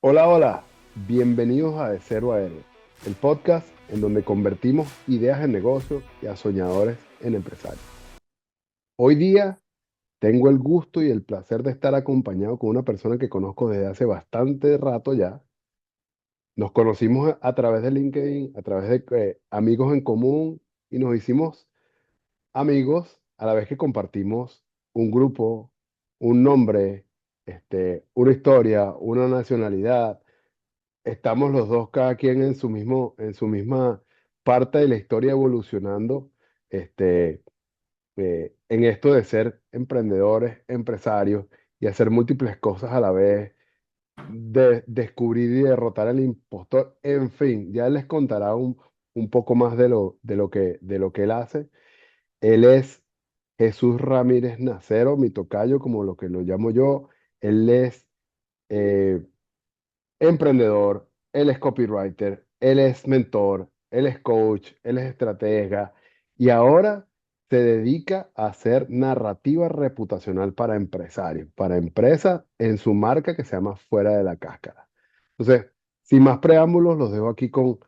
Hola, hola, bienvenidos a De Cero a Héroe, el podcast en donde convertimos ideas en negocio y a soñadores en empresarios. Hoy día tengo el gusto y el placer de estar acompañado con una persona que conozco desde hace bastante rato ya. Nos conocimos a través de LinkedIn, a través de amigos en común y nos hicimos amigos a la vez que compartimos un grupo, un nombre, una historia, una nacionalidad. Estamos los dos, cada quien en su misma parte de la historia evolucionando, este, en esto de ser emprendedores, empresarios y hacer múltiples cosas a la vez, de descubrir y derrotar al impostor. En fin, ya les contará un poco más de lo que él hace. Él es Jesús Ramírez Nacero, mi tocayo, como lo que lo llamo yo. Él es eh, emprendedor, él es copywriter, él es mentor, él es coach, él es estratega y ahora se dedica a hacer narrativa reputacional para empresarios, para empresas en su marca que se llama Fuera de la Cáscara. Entonces, sin más preámbulos, los dejo aquí con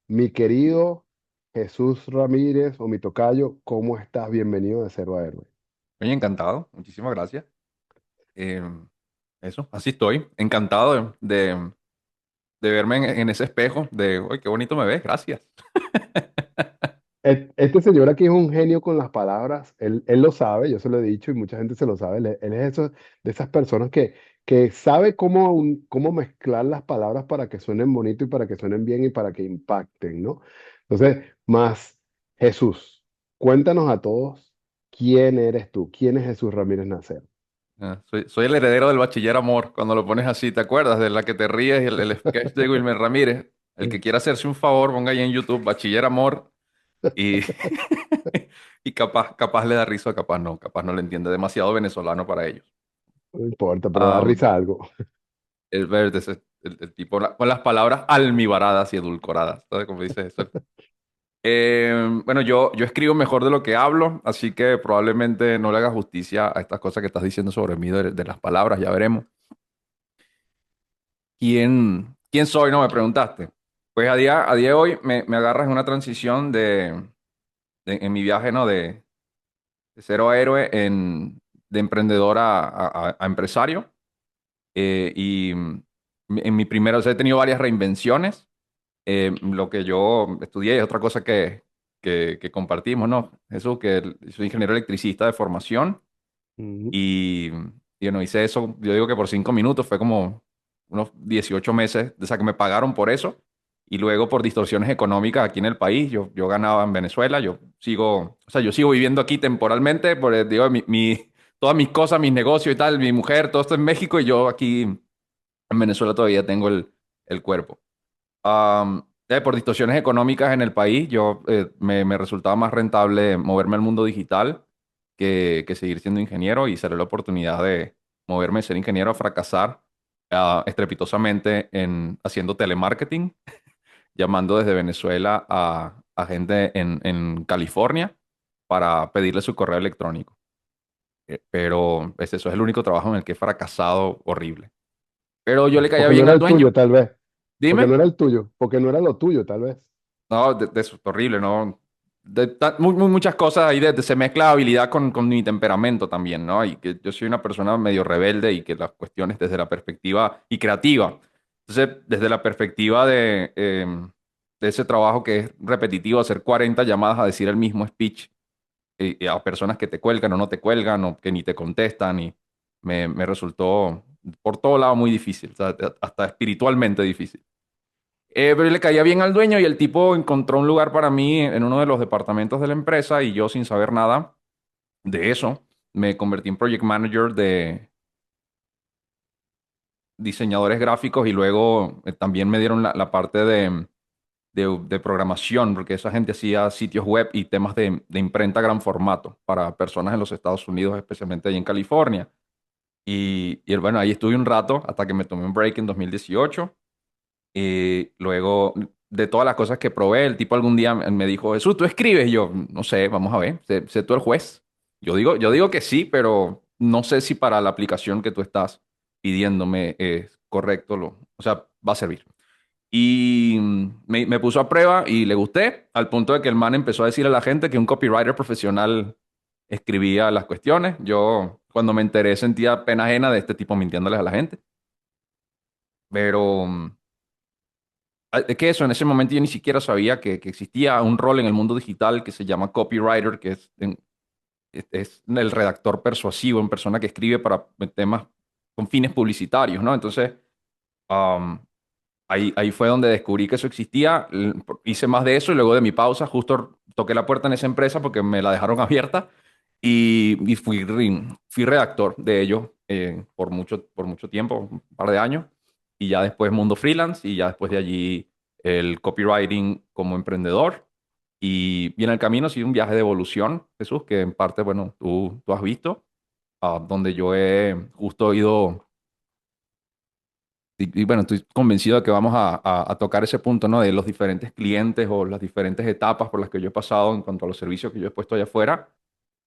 mi querido Jesús Ramírez o mi tocayo. ¿Cómo estás? Bienvenido de Cero a Héroe. Oye, encantado, muchísimas gracias. Eh, Eso, así estoy, encantado de verme en ese espejo, de, uy, qué bonito me ves, gracias. Este señor aquí es un genio con las palabras, él lo sabe, yo se lo he dicho y mucha gente se lo sabe, él es de esas personas que sabe cómo mezclar las palabras para que suenen bonito y para que suenen bien y para que impacten, ¿no? Entonces, más Jesús, cuéntanos a todos quién eres tú, quién es Jesús Ramírez Nacer. Soy el heredero del bachiller amor, cuando lo pones así, ¿te acuerdas? De la que te ríes, el sketch de Wilmer Ramírez. El que quiera hacerse un favor, ponga ahí en YouTube bachiller amor y, y capaz le da risa, capaz no le entiende, demasiado venezolano para ellos. No importa, pero da Am, risa algo. el verde, el tipo con las palabras almibaradas y edulcoradas, ¿sabes cómo dice eso? Bueno, yo escribo mejor de lo que hablo, así que probablemente no le haga justicia a estas cosas que estás diciendo sobre mí de las palabras, ya veremos. ¿Quién soy? No, me preguntaste. Pues a día de hoy me agarras en una transición en mi viaje, ¿no? De cero a héroe, de emprendedor a empresario. En mi primera, o sea, he tenido varias reinvenciones. Lo que yo estudié es otra cosa que compartimos, ¿no? Eso que soy ingeniero electricista de formación Ujú. y bueno, hice eso, yo digo que por 5 minutos, fue como unos 18 meses, o sea, que me pagaron por eso. Y luego por distorsiones económicas aquí en el país, yo ganaba en Venezuela, yo sigo viviendo aquí temporalmente, porque digo, todas mis cosas, mis negocios y tal, mi mujer, todo esto en México y yo aquí en Venezuela todavía tengo el cuerpo. Por distorsiones económicas en el país, me resultaba más rentable moverme al mundo digital que seguir siendo ingeniero y salió la oportunidad de moverme, ser ingeniero, a fracasar estrepitosamente haciendo telemarketing, llamando desde Venezuela a gente en California para pedirle su correo electrónico. Pero eso es el único trabajo en el que he fracasado horrible. Pero yo le caía Porque no bien era al el dueño. tuyo, tal vez. Porque no Dime. era el tuyo, porque no era lo tuyo, tal vez. No, de eso es horrible, ¿no? Muchas cosas ahí, se mezcla habilidad con mi temperamento también, ¿no? Y que yo soy una persona medio rebelde y que las cuestiones desde la perspectiva y creativa. Entonces, desde la perspectiva de ese trabajo que es repetitivo, hacer 40 llamadas a decir el mismo speech y a personas que te cuelgan o no te cuelgan o que ni te contestan y me resultó por todo lado muy difícil, o sea, hasta espiritualmente difícil. Pero le caía bien al dueño y el tipo encontró un lugar para mí en uno de los departamentos de la empresa y yo sin saber nada de eso me convertí en project manager de diseñadores gráficos y luego también me dieron la parte de programación porque esa gente hacía sitios web y temas de imprenta gran formato para personas en los Estados Unidos, especialmente ahí en California. Bueno, ahí estuve un rato hasta que me tomé un break en 2018. Y luego, de todas las cosas que probé, el tipo algún día me dijo, Jesús, ¿tú escribes? Y yo, no sé, vamos a ver, sé tú el juez. Yo digo que sí, pero no sé si para la aplicación que tú estás. pidiéndome, correcto, o sea, va a servir. Y me puso a prueba y le gusté, al punto de que el man empezó a decir a la gente que un copywriter profesional escribía las cuestiones. Yo, cuando me enteré, sentía pena ajena de este tipo mintiéndoles a la gente. Pero es que eso, en ese momento yo ni siquiera sabía que existía un rol en el mundo digital que se llama copywriter, que es el redactor persuasivo, en persona que escribe para temas con fines publicitarios, ¿no? Entonces, um, ahí fue donde descubrí que eso existía. Hice más de eso y luego de mi pausa, justo toqué la puerta en esa empresa porque me la dejaron abierta y fui redactor de ello por mucho tiempo, un par de años. Y ya después mundo freelance y ya después de allí el copywriting como emprendedor. Y en el camino ha sido un viaje de evolución, Jesús, que en parte, bueno, tú has visto, donde yo he justo ido y bueno, estoy convencido de que vamos a tocar ese punto, ¿no? De los diferentes clientes o las diferentes etapas por las que yo he pasado en cuanto a los servicios que yo he puesto allá afuera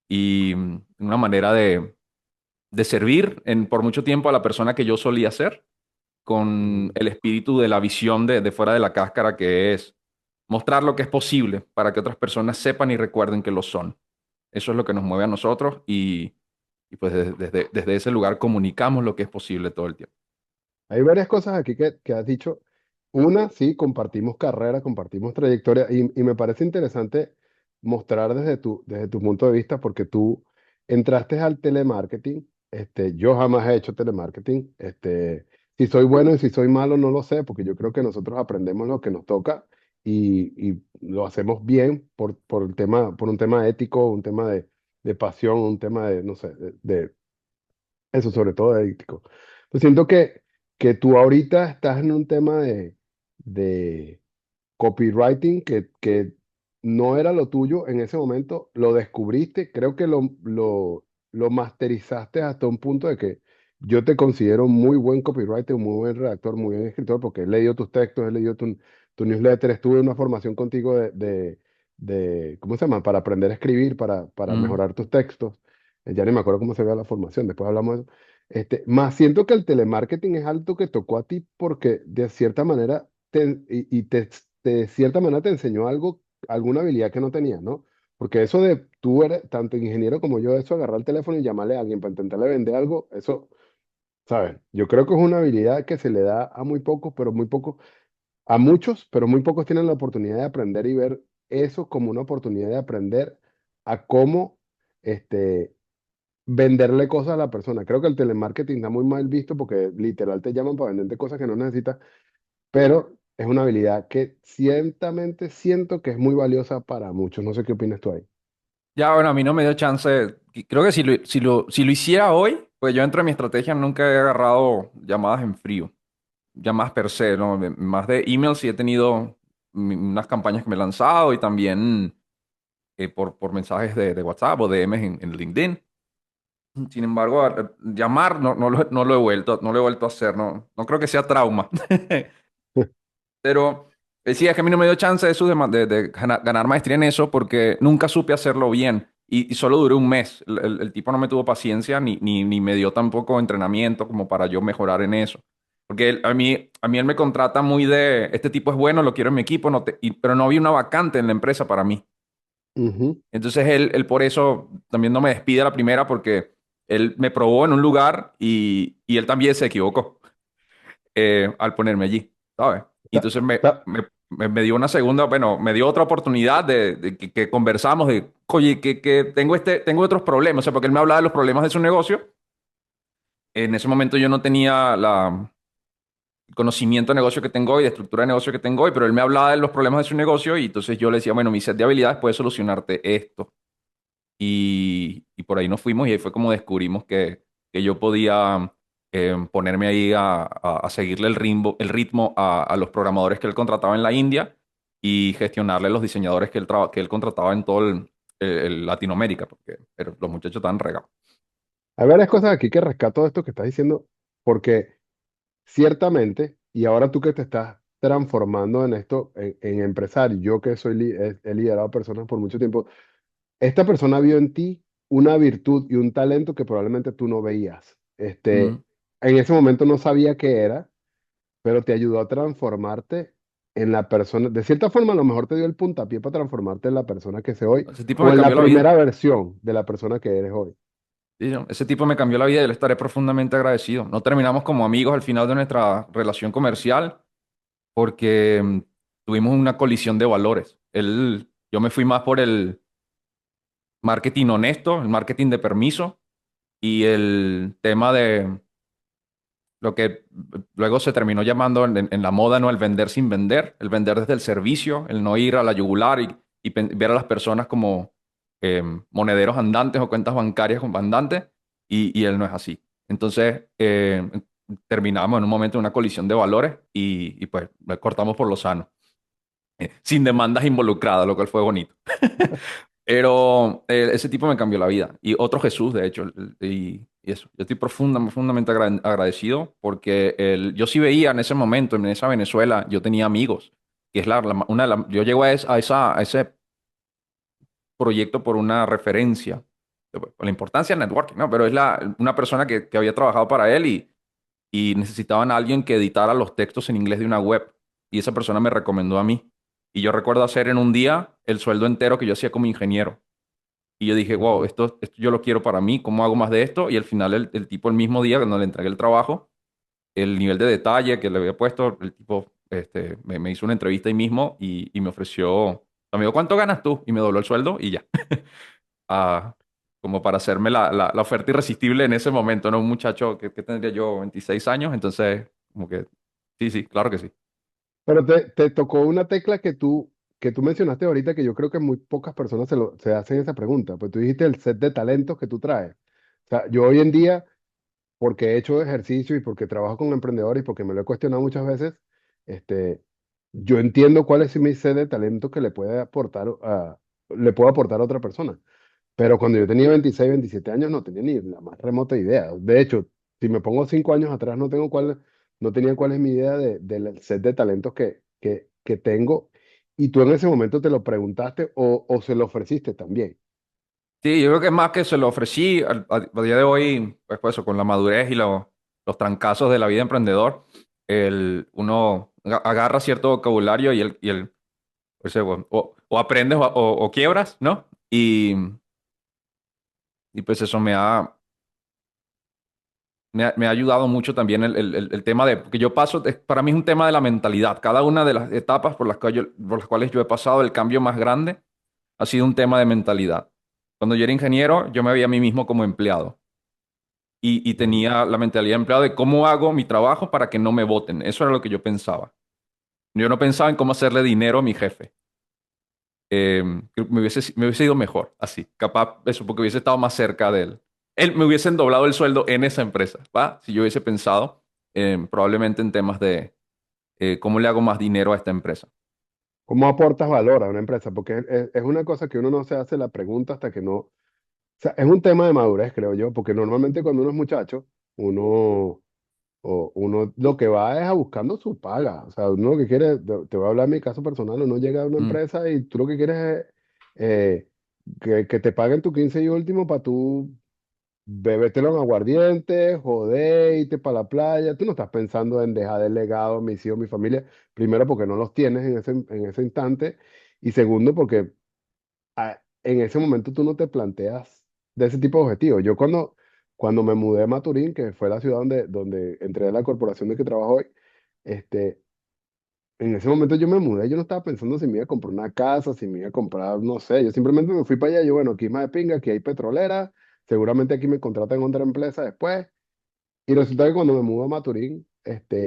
y una manera de servir por mucho tiempo a la persona que yo solía ser con Ujú. el espíritu de la visión de fuera de la cáscara, que es mostrar lo que es posible para que otras personas sepan y recuerden que lo son. Eso es lo que nos mueve a nosotros y pues desde ese lugar comunicamos lo que es posible todo el tiempo. Hay varias cosas aquí que has dicho. Una, sí, compartimos carrera, compartimos trayectoria y me parece interesante mostrar desde tu punto de vista porque tú entraste al telemarketing. Yo jamás he hecho telemarketing. Si soy bueno y si soy malo no lo sé porque yo creo que nosotros aprendemos lo que nos toca y lo hacemos bien por un tema ético, un tema de pasión, un tema de, no sé, de eso sobre todo de ético. Pues siento que tú ahorita estás en un tema de copywriting que no era lo tuyo en ese momento, lo descubriste, creo que lo masterizaste hasta un punto de que yo te considero muy buen copywriter, un muy buen redactor, muy buen escritor, porque he leído tus textos, he leído tu newsletter, estuve en una formación contigo ¿cómo se llama? Para aprender a escribir, para Mm. mejorar tus textos. Ya ni me acuerdo cómo se ve la formación, después hablamos de eso. Más siento que el telemarketing es algo que tocó a ti porque de cierta manera de cierta manera te enseñó algo, alguna habilidad que no tenías, ¿no? Porque eso de tú eres tanto ingeniero como yo, eso agarrar el teléfono y llamarle a alguien para intentarle vender algo, eso, ¿sabes? Yo creo que es una habilidad que se le da a muy pocos, pero muy pocos, a muchos, pero muy pocos tienen la oportunidad de aprender y ver eso como una oportunidad de aprender a cómo, este, venderle cosas a la persona. Creo que el telemarketing está muy mal visto porque literal te llaman para venderte cosas que no necesitas, pero es una habilidad que ciertamente siento que es muy valiosa para muchos. No sé qué opinas tú ahí. Ya, bueno, a mí no me dio chance. Creo que si lo hiciera hoy, pues yo dentro de mi estrategia nunca he agarrado llamadas en frío, llamadas per se, ¿no? Más de emails sí he tenido unas campañas que me he lanzado y también por mensajes de WhatsApp o DMs en LinkedIn. Sin embargo, llamar no lo he vuelto a hacer, no creo que sea trauma. Pero sí, es que a mí no me dio chance eso de ganar maestría en eso porque nunca supe hacerlo bien y solo duré un mes. El tipo no me tuvo paciencia ni me dio tampoco entrenamiento como para yo mejorar en eso. Porque a mí él me contrata muy este tipo es bueno, lo quiero en mi equipo, pero no había una vacante en la empresa para mí. Ujú, Entonces él por eso también no me despide a la primera porque él me probó en un lugar y él también se equivocó al ponerme allí, ¿sabes? Y ta- entonces me, ta- me, me dio una segunda, bueno, me dio otra oportunidad de que conversamos de, oye, que tengo otros problemas, o sea, porque él me hablaba de los problemas de su negocio. En ese momento yo no tenía el conocimiento de negocio que tengo hoy, de estructura de negocio que tengo hoy, pero él me hablaba de los problemas de su negocio y entonces yo le decía, bueno, mi set de habilidades puede solucionarte esto. Y por ahí nos fuimos y ahí fue como descubrimos que yo podía ponerme ahí a seguirle el ritmo a los programadores que él contrataba en la India y gestionarle los diseñadores que él contrataba en todo el Latinoamérica, pero los muchachos estaban regados. Hay varias cosas aquí que rescato de esto que estás diciendo, porque ciertamente, y ahora tú que te estás transformando en esto, en empresario, yo que he liderado personas por mucho tiempo, esta persona vio en ti una virtud y un talento que probablemente tú no veías. Mm. en ese momento no sabía qué era, pero te ayudó a transformarte en la persona. De cierta forma, a lo mejor te dio el puntapié para transformarte en la persona que soy hoy Ese tipo o me en la cambió la vida. primera versión de la persona que eres hoy. Sí, ¿no? Ese tipo me cambió la vida y le estaré profundamente agradecido. No terminamos como amigos al final de nuestra relación comercial porque tuvimos una colisión de valores. Yo me fui más por el marketing honesto, el marketing de permiso y el tema de lo que luego se terminó llamando en la moda, ¿no? El vender sin vender, el vender desde el servicio, el no ir a la yugular y ver a las personas como monederos andantes o cuentas bancarias con andantes, y él no es así. Entonces, terminamos en un momento de una colisión de valores y pues cortamos por lo sano, sin demandas involucradas, lo cual fue bonito. Pero ese tipo me cambió la vida. Y otro Jesús, de hecho. Y eso. Yo estoy profundamente agradecido porque yo sí veía en ese momento, en esa Venezuela, yo tenía amigos. Que es una yo llego a ese proyecto por una referencia. Por la importancia del networking, ¿no? Pero es una persona que había trabajado para él y necesitaban a alguien que editara los textos en inglés de una web. Y esa persona me recomendó a mí. Y yo recuerdo hacer en un día el sueldo entero que yo hacía como ingeniero. Y yo dije, wow, Ujú. esto yo lo quiero para mí, ¿cómo hago más de esto? Y al final el tipo el mismo día cuando le entregué el trabajo, el nivel de detalle que le había puesto, el tipo me hizo una entrevista ahí mismo y me ofreció, amigo, ¿cuánto ganas tú? Y me dobló el sueldo y ya. Ah, como para hacerme la oferta irresistible en ese momento, ¿no? Un muchacho que tendría yo 26 años, entonces como que sí, sí, claro que sí. Pero te tocó una tecla que tú mencionaste ahorita que yo creo que muy pocas personas se hacen esa pregunta. Pues tú dijiste el set de talentos que tú traes. O sea, yo hoy en día, porque he hecho ejercicio y porque trabajo con emprendedores y porque me lo he cuestionado muchas veces, este, yo entiendo cuál es mi set de talentos que le puedo aportar a otra persona. Pero cuando yo tenía 26, 27 años no tenía ni la más remota idea. De hecho, si me pongo 5 años atrás, no tenía cuál es mi idea del set de talentos que tengo. Y tú en ese momento te lo preguntaste o se lo ofreciste también. Sí, yo creo que más que se lo ofrecí a día de hoy, pues eso, con la madurez y los trancazos de la vida emprendedor, uno agarra cierto vocabulario pues, o aprendes o quiebras, ¿no? Y pues eso me ha ayudado mucho también el tema de, que yo paso, para mí es un tema de la mentalidad. Cada una de las etapas por las cuales yo he pasado, el cambio más grande ha sido un tema de mentalidad. Cuando yo era ingeniero, yo me veía a mí mismo como empleado. Y Ujú. tenía la mentalidad de empleado de cómo hago mi trabajo para que no me voten. Eso era lo que yo pensaba. Yo no pensaba en cómo hacerle dinero a mi jefe. Creo que me hubiese ido mejor así. Capaz, eso, porque hubiese estado más cerca de él. Él me hubiesen doblado el sueldo en esa empresa, ¿va? Si yo hubiese pensado probablemente en temas de cómo le hago más dinero a esta empresa. ¿Cómo aportas valor a una empresa? Porque es una cosa que uno no se hace la pregunta hasta que no. O sea, es un tema de madurez, creo yo, porque normalmente cuando uno es muchacho, uno lo que va es a buscando su paga. O sea, uno lo que quiere, te voy a hablar de mi caso personal, uno llega a una Mm, empresa y tú lo que quieres es que te paguen tu 15 y último para tú bebértelo en aguardiente, joder, irte para la playa. Tú no estás pensando en dejar de legado a mis hijos, mi familia, primero porque no los tienes en ese instante y segundo porque en ese momento tú no te planteas de ese tipo de objetivos. Yo cuando me mudé a Maturín, que fue la ciudad donde entré a la corporación de que trabajo hoy, este, en ese momento yo me mudé, yo no estaba pensando si me iba a comprar una casa, si me iba a comprar, no sé, yo simplemente me fui para allá, yo, bueno, aquí más de pinga, aquí hay petrolera, seguramente aquí me contratan en otra empresa después, y resulta que cuando me mudo a Maturín,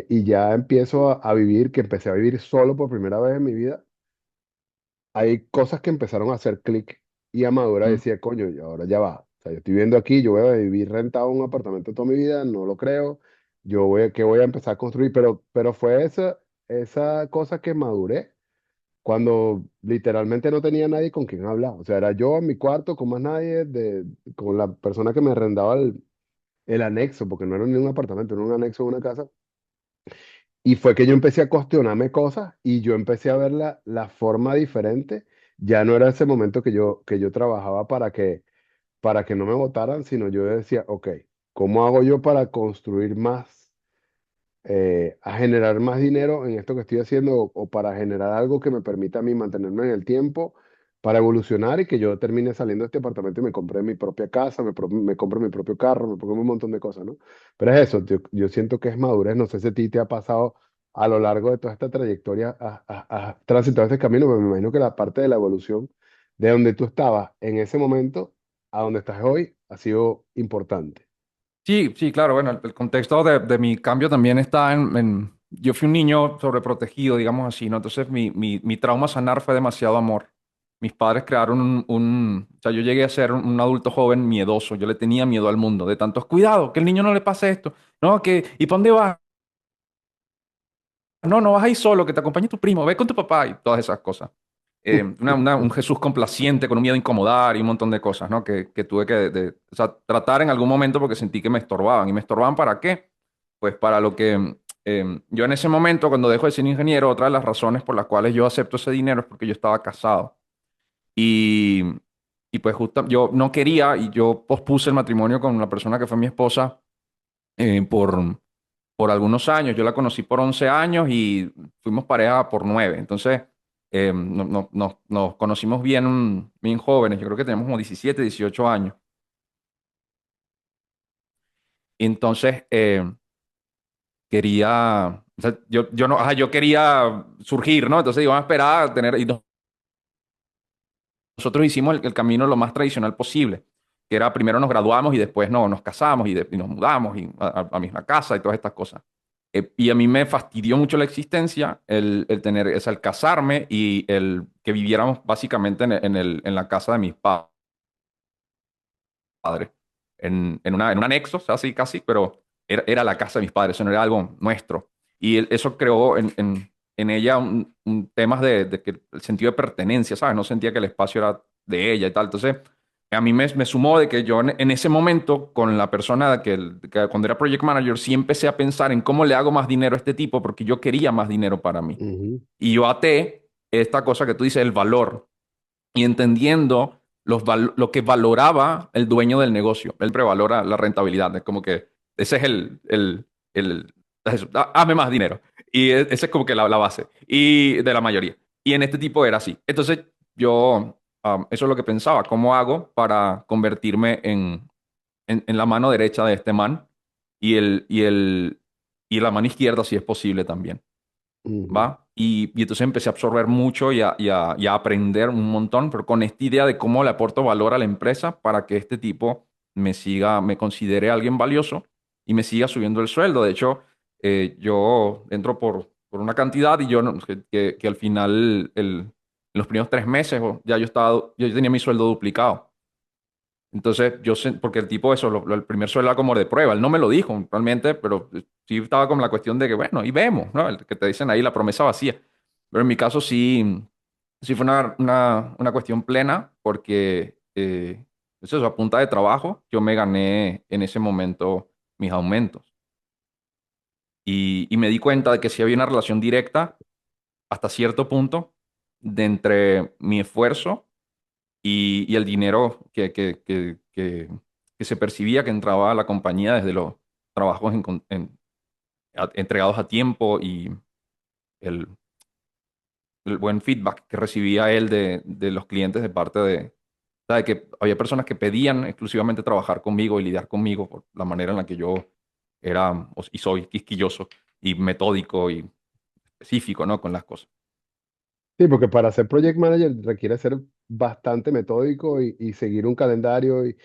y ya empiezo a vivir, que empecé a vivir solo por primera vez en mi vida, hay cosas que empezaron a hacer clic y a madurar y mm. decía, coño, y ahora ya va. O sea, yo estoy viendo aquí, yo voy a vivir rentado en un apartamento toda mi vida, no lo creo. ¿Qué voy a empezar a construir? Pero fue esa cosa que maduré cuando literalmente no tenía nadie con quien hablar. O sea, era yo en mi cuarto con más nadie, con la persona que me arrendaba el anexo, porque no era ni un apartamento, era un anexo de una casa. Y fue que yo empecé a cuestionarme cosas y yo empecé a ver la forma diferente. Ya no era ese momento que yo trabajaba para que no me votaran, sino yo decía, ok, ¿Cómo hago yo para construir más, a generar más dinero en esto que estoy haciendo o para generar algo que me permita a mí mantenerme en el tiempo para evolucionar y que yo termine saliendo de este apartamento y me compré mi propia casa, me compro mi propio carro, me pongo un montón de cosas, ¿no? Pero es eso, yo siento que es madurez, no sé si a ti te ha pasado a lo largo de toda esta trayectoria, has transitado este camino, pero me imagino que la parte de la evolución de donde tú estabas en ese momento a donde estás hoy ha sido importante. Sí, sí, claro. Bueno, el contexto de mi cambio también está yo fui un niño sobreprotegido, digamos así, ¿no? Entonces mi trauma sanar fue demasiado amor. Mis padres crearon o sea, yo llegué a ser un adulto joven miedoso. Yo le tenía miedo al mundo, de tantos, cuidado, que el niño no le pase esto. No, ¿y para dónde vas? No, no vas ahí solo, que te acompañe tu primo, ve con tu papá y todas esas cosas. Un Jesús complaciente con un miedo a incomodar y un montón de cosas, ¿no? Que tuve que o sea, tratar en algún momento porque sentí que me estorbaban. ¿Y me estorbaban para qué? Pues para lo que yo en ese momento, cuando dejo de ser ingeniero, otra de las razones por las cuales yo acepto ese dinero es porque yo estaba casado. Y, y pues justo yo no quería y yo pospuse el matrimonio con la persona que fue mi esposa por algunos años. Yo la conocí por 11 años y fuimos pareja por 9. Entonces, nos conocimos bien, bien jóvenes. Yo creo que teníamos como 17, 18 años. Y entonces, quería, o sea, yo no, ajá, yo quería surgir, ¿no? Entonces, iban a esperar a tener, y nosotros hicimos el camino lo más tradicional posible, que era primero nos graduamos y después no, nos casamos y nos mudamos y a misma casa y todas estas cosas. Y a mí me fastidió mucho la existencia el tener, es el casarme y el que viviéramos básicamente en la casa de mis padres, en un anexo, o sea, así casi, pero era la casa de mis padres, eso no era algo nuestro. Y eso creó en ella temas de que el sentido de pertenencia, ¿sabes? No sentía que el espacio era de ella y tal. Entonces, a mí me sumó de que yo en ese momento, con la persona que cuando era project manager, sí empecé a pensar en cómo le hago más dinero a este tipo, porque yo quería más dinero para mí. Ujú, Y yo até esta cosa que tú dices, el valor y entendiendo lo que valoraba el dueño del negocio. Él prevalora la rentabilidad. Es como que ese es hazme más dinero. Y esa es como que la base y de la mayoría. Y en este tipo era así. Entonces yo, eso es lo que pensaba. ¿Cómo hago para convertirme en la mano derecha de este man y la mano izquierda si es posible también? ujú, ¿Va? Y entonces empecé a absorber mucho y a aprender un montón, pero con esta idea de cómo le aporto valor a la empresa para que este tipo me considere alguien valioso y me siga subiendo el sueldo. De hecho, yo entro por una cantidad y yo que al final, en los primeros 3 meses, ya yo tenía mi sueldo duplicado. Entonces, porque el tipo, eso, el primer sueldo era como de prueba, él no me lo dijo realmente, pero sí estaba como la cuestión de que, bueno, y vemos, ¿no? El que te dicen ahí la promesa vacía. Pero en mi caso sí, sí fue una cuestión plena, porque eso, a punta de trabajo, yo me gané en ese momento mis aumentos. Y me di cuenta de que sí había una relación directa hasta cierto punto de entre mi esfuerzo y el dinero que se percibía que entraba a la compañía desde los trabajos entregados a tiempo y el, el buen feedback que recibía él de los clientes de parte o sea, de que había personas que pedían exclusivamente trabajar conmigo y lidiar conmigo por la manera en la que yo era y soy quisquilloso y metódico y específico, ¿no? Con las cosas. sí, porque para ser project manager requiere ser bastante metódico y seguir un calendario y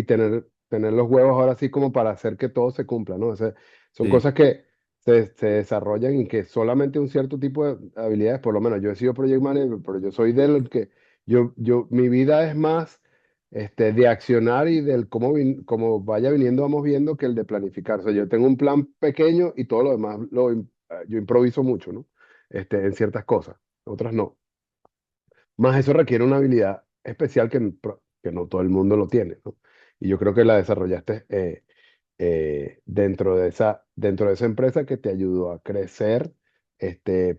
tener los huevos ahora sí como para hacer que todo se cumpla, ¿no? O sea, son Sí, cosas que se desarrollan y que solamente un cierto tipo de habilidades, por lo menos yo he sido project manager, pero yo soy del que, mi vida es más de accionar y del cómo vaya viniendo, vamos viendo, que el de planificar. O sea, yo tengo un plan pequeño y todo lo demás yo improviso mucho, ¿no? En ciertas cosas, otras no. Más eso requiere una habilidad especial que no todo el mundo lo tiene, ¿no? Y yo creo que la desarrollaste dentro de esa empresa que te ayudó a crecer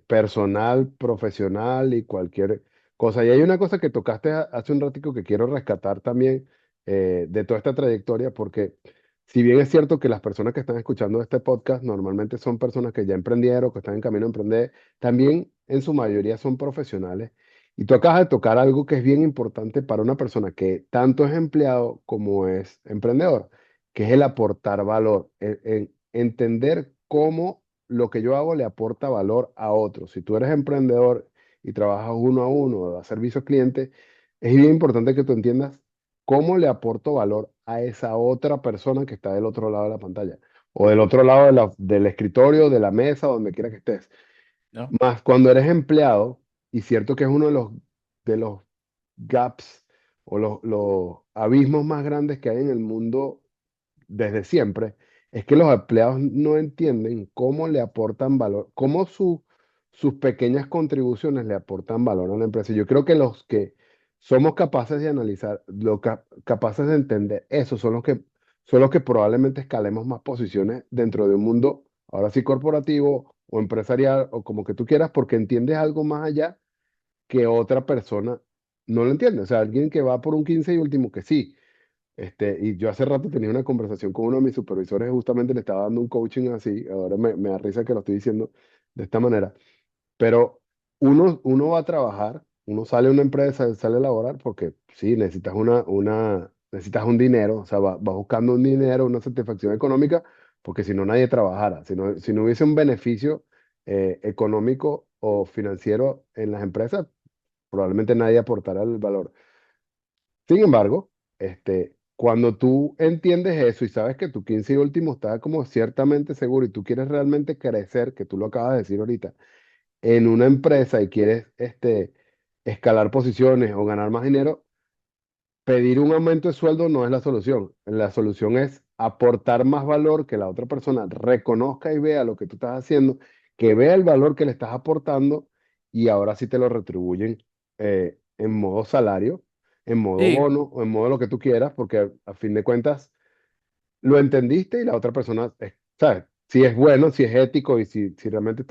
personal, profesional y cualquier cosa. Y hay una cosa que tocaste hace un ratico que quiero rescatar también de toda esta trayectoria, porque si bien es cierto que las personas que están escuchando este podcast normalmente son personas que ya emprendieron, que están en camino a emprender, también en su mayoría son profesionales. Y tú acabas de tocar algo que es bien importante para una persona que tanto es empleado como es emprendedor, que es el aportar valor, entender cómo lo que yo hago le aporta valor a otros. Si tú eres emprendedor y trabajas uno a uno, das servicio al cliente, es bien importante que tú entiendas cómo le aporto valor a esa otra persona que está del otro lado de la pantalla o del otro lado del escritorio, de la mesa, donde quiera que estés. ¿no? Más cuando eres empleado, y cierto que es uno de los gaps o los abismos más grandes que hay en el mundo desde siempre, es que los empleados no entienden cómo le aportan valor, cómo sus pequeñas contribuciones le aportan valor a la empresa. Yo creo que los que somos capaces de analizar, capaces de entender eso, son los que probablemente escalemos más posiciones dentro de un mundo, ahora sí corporativo o empresarial o como que tú quieras, porque entiendes algo más allá que otra persona no lo entiende. O sea, alguien que va por un 15 y último que sí. Y yo hace rato tenía una conversación con uno de mis supervisores, justamente le estaba dando un coaching así, ahora me da risa que lo estoy diciendo de esta manera, pero uno va a trabajar, uno sale a una empresa, sale a laborar porque sí, necesitas necesitas un dinero, o sea, va buscando un dinero, una satisfacción económica, porque si no nadie trabajara, si no hubiese un beneficio económico o financiero en las empresas, probablemente nadie aportara el valor. Sin embargo, cuando tú entiendes eso y sabes que tu 15 y último está como ciertamente seguro y tú quieres realmente crecer, que tú lo acabas de decir ahorita, en una empresa y quieres escalar posiciones o ganar más dinero, pedir un aumento de sueldo no es la solución. La solución es aportar más valor, que la otra persona reconozca y vea lo que tú estás haciendo, que vea el valor que le estás aportando y ahora sí te lo retribuyen en modo salario, en modo Sí, bono o en modo lo que tú quieras, porque a fin de cuentas lo entendiste y la otra persona, ¿sabes? Si es bueno, si es ético y si realmente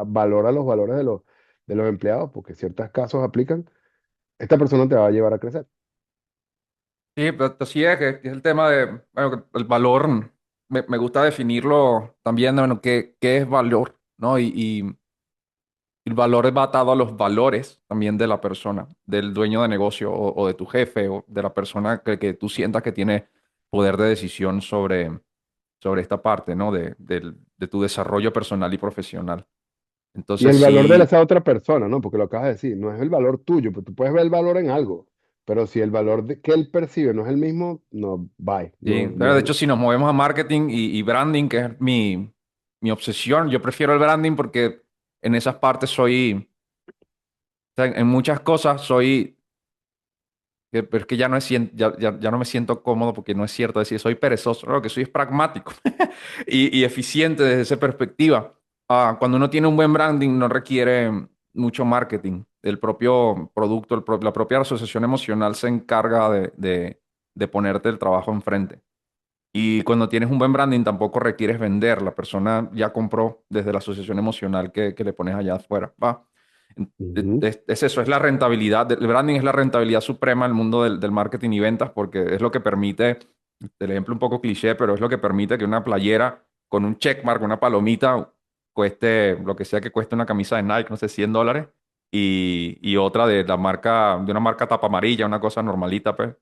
valora los valores de los empleados, porque ciertos casos aplican, esta persona te va a llevar a crecer. sí, pero así es, que es el tema de, bueno, que el valor, me gusta definirlo también, bueno, qué es valor, ¿no? Y el valor va atado a los valores también de la persona, del dueño de negocio o de tu jefe o de la persona que tú sientas que tiene poder de decisión sobre esta parte, ¿no? De tu desarrollo personal y profesional. Y Entonces, el valor de sí, esa otra persona, ¿no? Porque lo acabas de decir, no es el valor tuyo, pues tú puedes ver el valor en algo, pero si el valor que él percibe no es el mismo, no, bye, sí, no, pero no de es. hecho, si nos movemos a marketing y branding, que es mi obsesión, yo prefiero el branding porque en esas partes soy, o sea, en muchas cosas soy, pero es que ya no, ya no me siento cómodo porque no es cierto decir soy perezoso, no, lo que soy es pragmático y eficiente desde esa perspectiva. Cuando uno tiene un buen branding no requiere mucho marketing. El propio producto, la propia asociación emocional se encarga de ponerte el trabajo enfrente. Y cuando tienes un buen branding tampoco requieres vender. La persona ya compró desde la asociación emocional que le pones allá afuera. ¿Va? Ujú. Es eso, es la rentabilidad. El branding es la rentabilidad suprema del mundo del marketing y ventas porque es lo que permite, el ejemplo un poco cliché, pero es lo que permite que una playera con un checkmark, una palomita, cueste lo que sea que cueste una camisa de Nike, no sé, $100, y otra de una marca tapa amarilla, una cosa normalita, pues,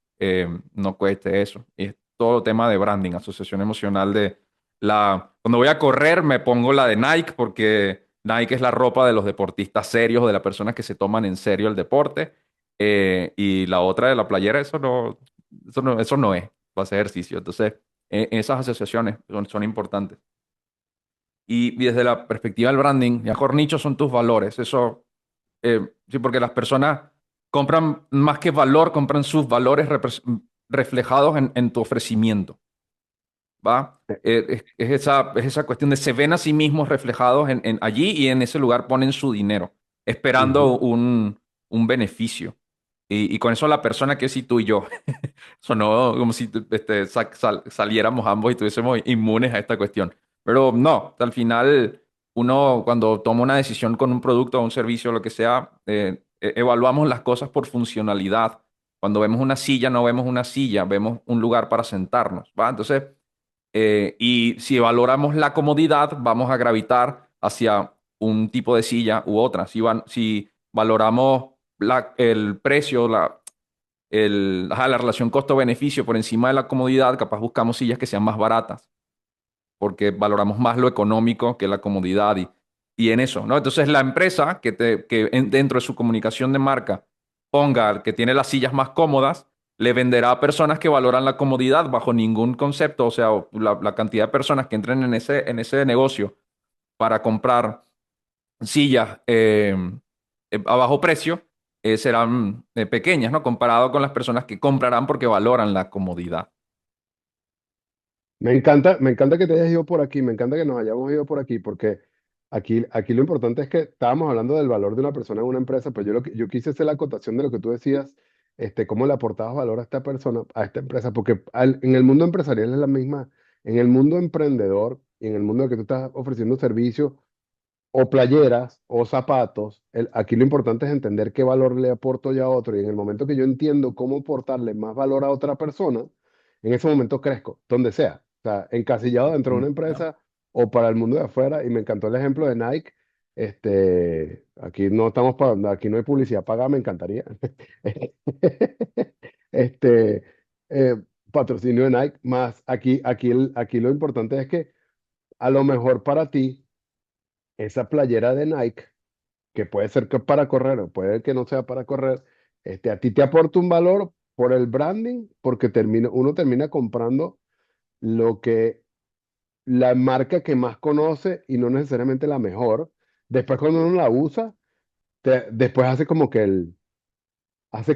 no cueste eso. Y es todo tema de branding, asociación emocional cuando voy a correr me pongo la de Nike porque Nike es la ropa de los deportistas serios, de las personas que se toman en serio el deporte. Y la otra de la playera, eso no es para hacer ejercicio. Entonces, esas asociaciones son importantes. Y desde la perspectiva del branding, mejor nicho son tus valores. Eso, sí, porque las personas compran más que valor, compran sus valores reflejados en tu ofrecimiento. ¿Va? Es esa cuestión de se ven a sí mismos reflejados allí y en ese lugar ponen su dinero, esperando Ujú. un beneficio. Y con eso la persona que es y tú y yo, sonó como si saliéramos ambos y estuviésemos inmunes a esta cuestión. Pero no, al final uno cuando toma una decisión con un producto o un servicio, lo que sea, evaluamos las cosas por funcionalidad. Cuando vemos una silla, no vemos una silla, vemos un lugar para sentarnos, ¿va? Entonces, Y si valoramos la comodidad, vamos a gravitar hacia un tipo de silla u otra. Si valoramos el precio, la relación costo-beneficio por encima de la comodidad, capaz buscamos sillas que sean más baratas, porque valoramos más lo económico que la comodidad y en eso, ¿no? Entonces la empresa dentro de su comunicación de marca ponga que tiene las sillas más cómodas, le venderá a personas que valoran la comodidad bajo ningún concepto, o sea, la cantidad de personas que entren en ese negocio para comprar sillas a bajo precio serán pequeñas, ¿no? Comparado con las personas que comprarán porque valoran la comodidad. Me encanta que te hayas ido por aquí, me encanta que nos hayamos ido por aquí, porque aquí lo importante es que estábamos hablando del valor de una persona en una empresa, pero yo quise hacer la acotación de lo que tú decías, cómo le aportabas valor a esta persona, a esta empresa, porque en el mundo empresarial es la misma, en el mundo emprendedor y en el mundo en el que tú estás ofreciendo servicios o playeras o zapatos, aquí lo importante es entender qué valor le aporto yo a otro y en el momento que yo entiendo cómo aportarle más valor a otra persona, en ese momento crezco, donde sea, o sea, encasillado dentro de una Ya. empresa o para el mundo de afuera y me encantó el ejemplo de Nike. Aquí no estamos pagando, aquí no hay publicidad pagada, me encantaría. Este, eh, Patrocinio de Nike, más aquí lo importante es que a lo mejor para ti esa playera de Nike, que puede ser que es para correr o puede que no sea para correr, a ti te aporta un valor por el branding, porque uno termina comprando lo que la marca que más conoce y no necesariamente la mejor. Después cuando uno la usa, después hace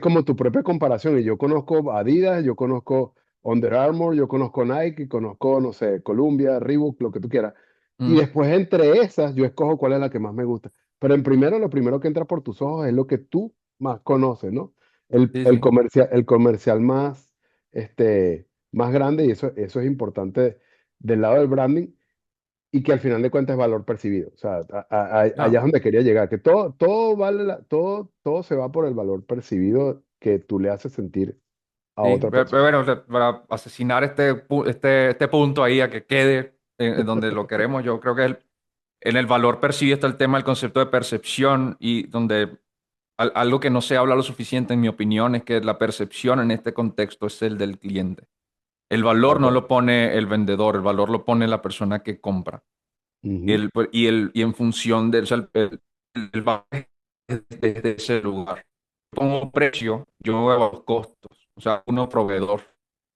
como tu propia comparación. Y yo conozco Adidas, yo conozco Under Armour, yo conozco Nike, y conozco, no sé, Columbia, Reebok, lo que tú quieras. Y Mm, después entre esas, yo escojo cuál es la que más me gusta. Pero en primero, lo primero que entra por tus ojos es lo que tú más conoces, ¿no? sí, sí. El comercial más grande, y eso es importante del lado del branding, y que al final de cuentas es valor percibido. O sea, allá es Ya. donde quería llegar, que todo vale, todo se va por el valor percibido que tú le haces sentir a Sí, otra pero persona. bueno, para asesinar este punto ahí a que quede en donde lo queremos, yo creo que en el valor percibido está el tema del concepto de percepción y donde algo que no se habla lo suficiente, en mi opinión, es que la percepción en este contexto es el del cliente. El De valor no lo acuerdo. pone el vendedor, el valor lo pone la persona que compra. Ujú. Y en función de, o sea, el valor es desde ese lugar. Pongo un precio, yo no veo los costos, o sea, uno proveedor,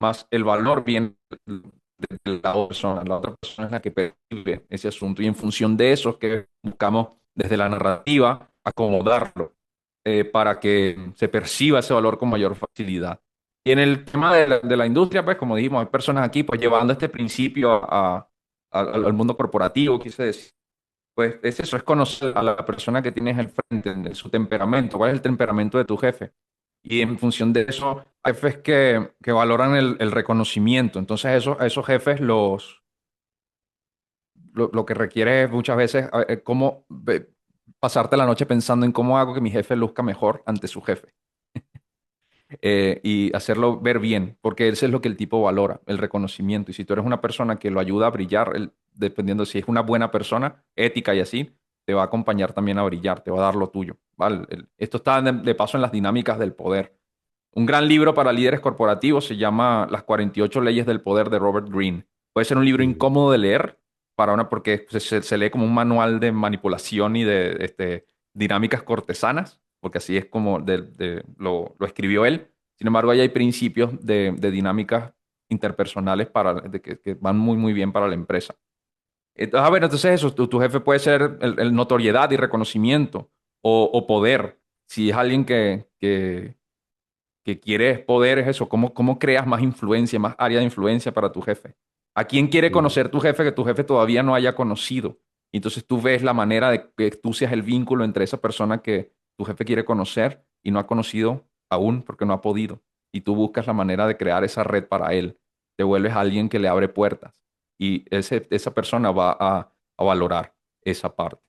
más el valor viene de la otra persona es la que percibe ese asunto y en función de eso es que buscamos desde la narrativa acomodarlo para que se perciba ese valor con mayor facilidad. Y en el tema de la industria, pues como dijimos, hay personas aquí pues llevando este principio al mundo corporativo, quise decir. Pues es eso, es conocer a la persona que tienes al frente, de su temperamento, cuál es el temperamento de tu jefe. Y en función de eso, hay jefes que valoran el reconocimiento. Entonces, a esos jefes lo que requiere es muchas veces cómo pasarte la noche pensando en cómo hago que mi jefe luzca mejor ante su jefe y hacerlo ver bien, porque eso es lo que el tipo valora, el reconocimiento. Y si tú eres una persona que lo ayuda a brillar, dependiendo si es una buena persona, ética y así, te va a acompañar también a brillar, te va a dar lo tuyo, ¿vale? Esto está de paso en las dinámicas del poder. Un gran libro para líderes corporativos se llama Las 48 leyes del poder de Robert Greene. Puede ser un libro Ujú. incómodo de leer porque se lee como un manual de manipulación y de dinámicas cortesanas, porque así es como lo escribió él. Sin embargo, ahí hay principios de dinámicas interpersonales que van muy, muy bien para la empresa. Entonces, entonces eso, tu jefe puede ser el notoriedad y reconocimiento o poder. Si es alguien que quieres poder, es eso, cómo creas más influencia, más área de influencia para tu jefe. ¿A quién quiere Ujú. conocer tu jefe que tu jefe todavía no haya conocido? Y entonces tú ves la manera de que tú seas el vínculo entre esa persona que tu jefe quiere conocer y no ha conocido aún porque no ha podido. Y tú buscas la manera de crear esa red para él. Te vuelves alguien que le abre puertas y esa persona va a valorar esa parte.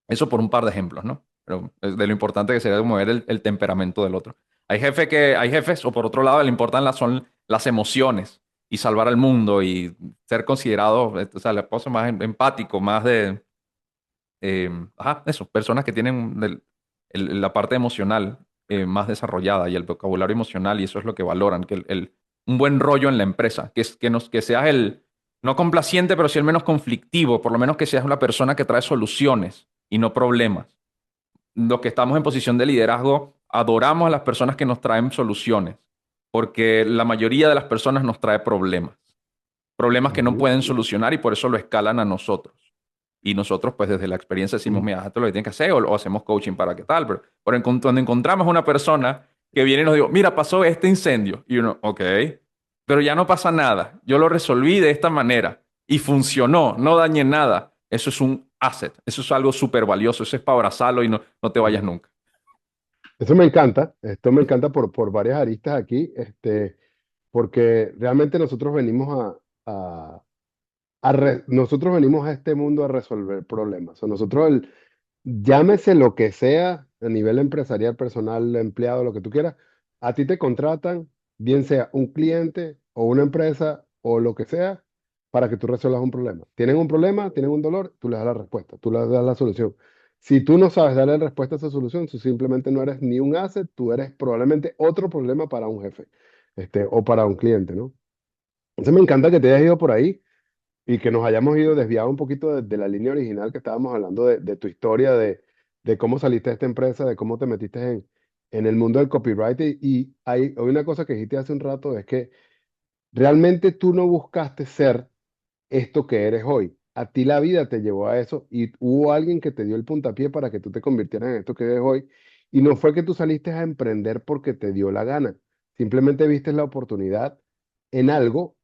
Eso por un par de ejemplos, ¿no? Pero de lo importante que sería mover el temperamento del otro. Hay jefes, o por otro lado, le importan son las emociones. y salvar al mundo y ser considerado, o sea, la cosa más empático, más de, eso, personas que tienen la parte emocional más desarrollada y el vocabulario emocional y eso es lo que valoran, que un buen rollo en la empresa, que seas no complaciente, pero sí el menos conflictivo, por lo menos que seas una persona que trae soluciones y no problemas. Los que estamos en posición de liderazgo adoramos a las personas que nos traen soluciones, porque la mayoría de las personas nos trae problemas que no Ujú. pueden solucionar y por eso lo escalan a nosotros. Y nosotros, pues desde la experiencia decimos, mira, esto es lo que tienen que hacer o hacemos coaching para qué tal. Pero cuando encontramos una persona que viene y nos dice, mira, pasó este incendio. Y uno, ok, pero ya no pasa nada. Yo lo resolví de esta manera y funcionó, no dañé nada. Eso es un asset, eso es algo súper valioso, eso es para abrazarlo y no te vayas nunca. Eso me encanta, esto me encanta por varias aristas aquí, porque realmente nosotros venimos nosotros venimos a este mundo a resolver problemas. O nosotros, llámese lo que sea, a nivel empresarial, personal, empleado, lo que tú quieras, a ti te contratan, bien sea un cliente o una empresa o lo que sea, para que tú resuelvas un problema. Tienen un problema, tienen un dolor, tú les das la respuesta, tú les das la solución. Si tú no sabes darle respuesta a esa solución, tú simplemente no eres ni un asset, tú eres probablemente otro problema para un jefe, o para un cliente, ¿no? Entonces me encanta que te hayas ido por ahí y que nos hayamos ido desviado un poquito de la línea original que estábamos hablando de tu historia, de cómo saliste de esta empresa, de cómo te metiste en el mundo del copyright. Y hay una cosa que dijiste hace un rato, es que realmente tú no buscaste ser esto que eres hoy. A ti la vida te llevó a eso y hubo alguien que te dio el puntapié para que tú te convirtieras en esto que eres hoy. Y no fue que tú saliste a emprender porque te dio la gana. Simplemente viste la oportunidad en algo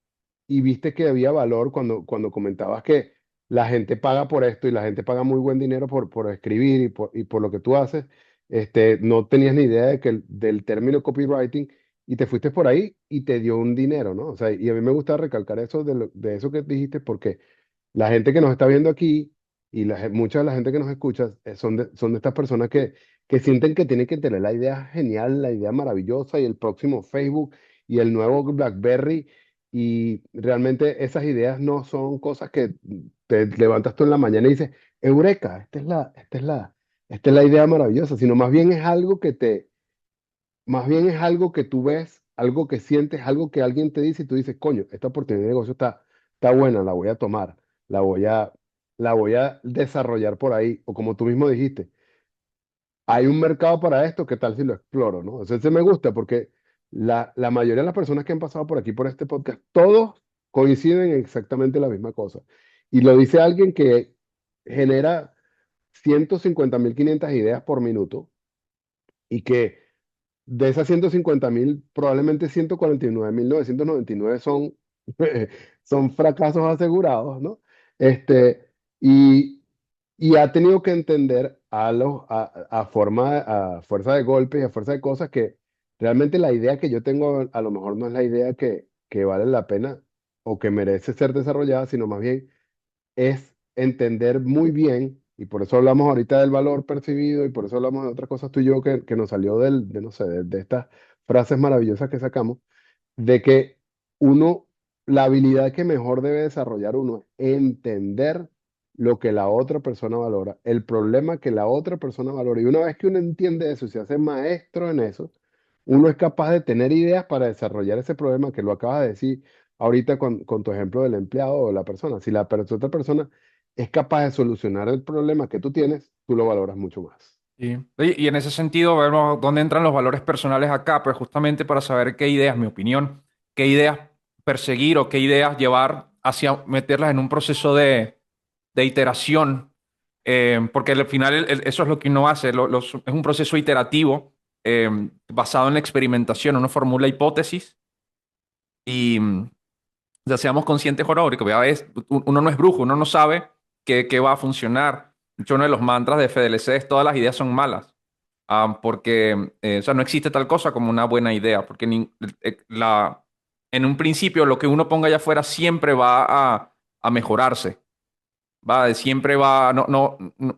y viste que había valor cuando comentabas que la gente paga por esto y la gente paga muy buen dinero por escribir y por lo que tú haces. No tenías ni idea del término copywriting y te fuiste por ahí y te dio un dinero, ¿no? O sea, y a mí me gusta recalcar eso de eso que dijiste porque la gente que nos está viendo aquí y mucha de la gente que nos escucha son de estas personas que sienten que tienen que tener la idea genial, la idea maravillosa y el próximo Facebook y el nuevo BlackBerry y realmente esas ideas no son cosas que te levantas tú en la mañana y dices, Eureka, esta es la idea maravillosa, sino más bien es algo que tú ves, algo que sientes, algo que alguien te dice y tú dices, coño, esta oportunidad de negocio está buena, la voy a tomar, la voy a, la voy a desarrollar por ahí. O como tú mismo dijiste, hay un mercado para esto, ¿qué tal si lo exploro, no? Entonces me gusta porque la mayoría de las personas que han pasado por aquí, por este podcast, todos coinciden en exactamente la misma cosa. Y lo dice alguien que genera 150.500 ideas por minuto y que de esas 150.000, probablemente 149.999 son fracasos asegurados, ¿no? Este, y, y ha tenido que entender a fuerza de golpes y a fuerza de cosas que realmente la idea que yo tengo a lo mejor no es la idea que vale la pena o que merece ser desarrollada, sino más bien es entender muy bien, y por eso hablamos ahorita del valor percibido, y por eso hablamos de otras cosas tú y yo que nos salió no sé, de estas frases maravillosas que sacamos, de que uno, la habilidad que mejor debe desarrollar uno es entender lo que la otra persona valora, el problema que la otra persona valora. Y una vez que uno entiende eso y se hace maestro en eso, uno es capaz de tener ideas para desarrollar ese problema que lo acabas de decir ahorita con tu ejemplo del empleado o la persona. Si otra persona es capaz de solucionar el problema que tú tienes, tú lo valoras mucho más. Sí. Oye, y en ese sentido, vemos dónde entran los valores personales acá, pues justamente para saber qué ideas, mi opinión, qué ideas perseguir o qué ideas llevar hacia meterlas en un proceso de iteración, porque al final eso es lo que uno hace, es un proceso iterativo basado en la experimentación, uno formula hipótesis y ya seamos conscientes o no, porque a veces uno no es brujo, uno no sabe qué va a funcionar. De hecho, uno de los mantras de FDLC es todas las ideas son malas. Porque o sea, no existe tal cosa como una buena idea, porque en un principio lo que uno ponga allá afuera siempre va a mejorarse, siempre va,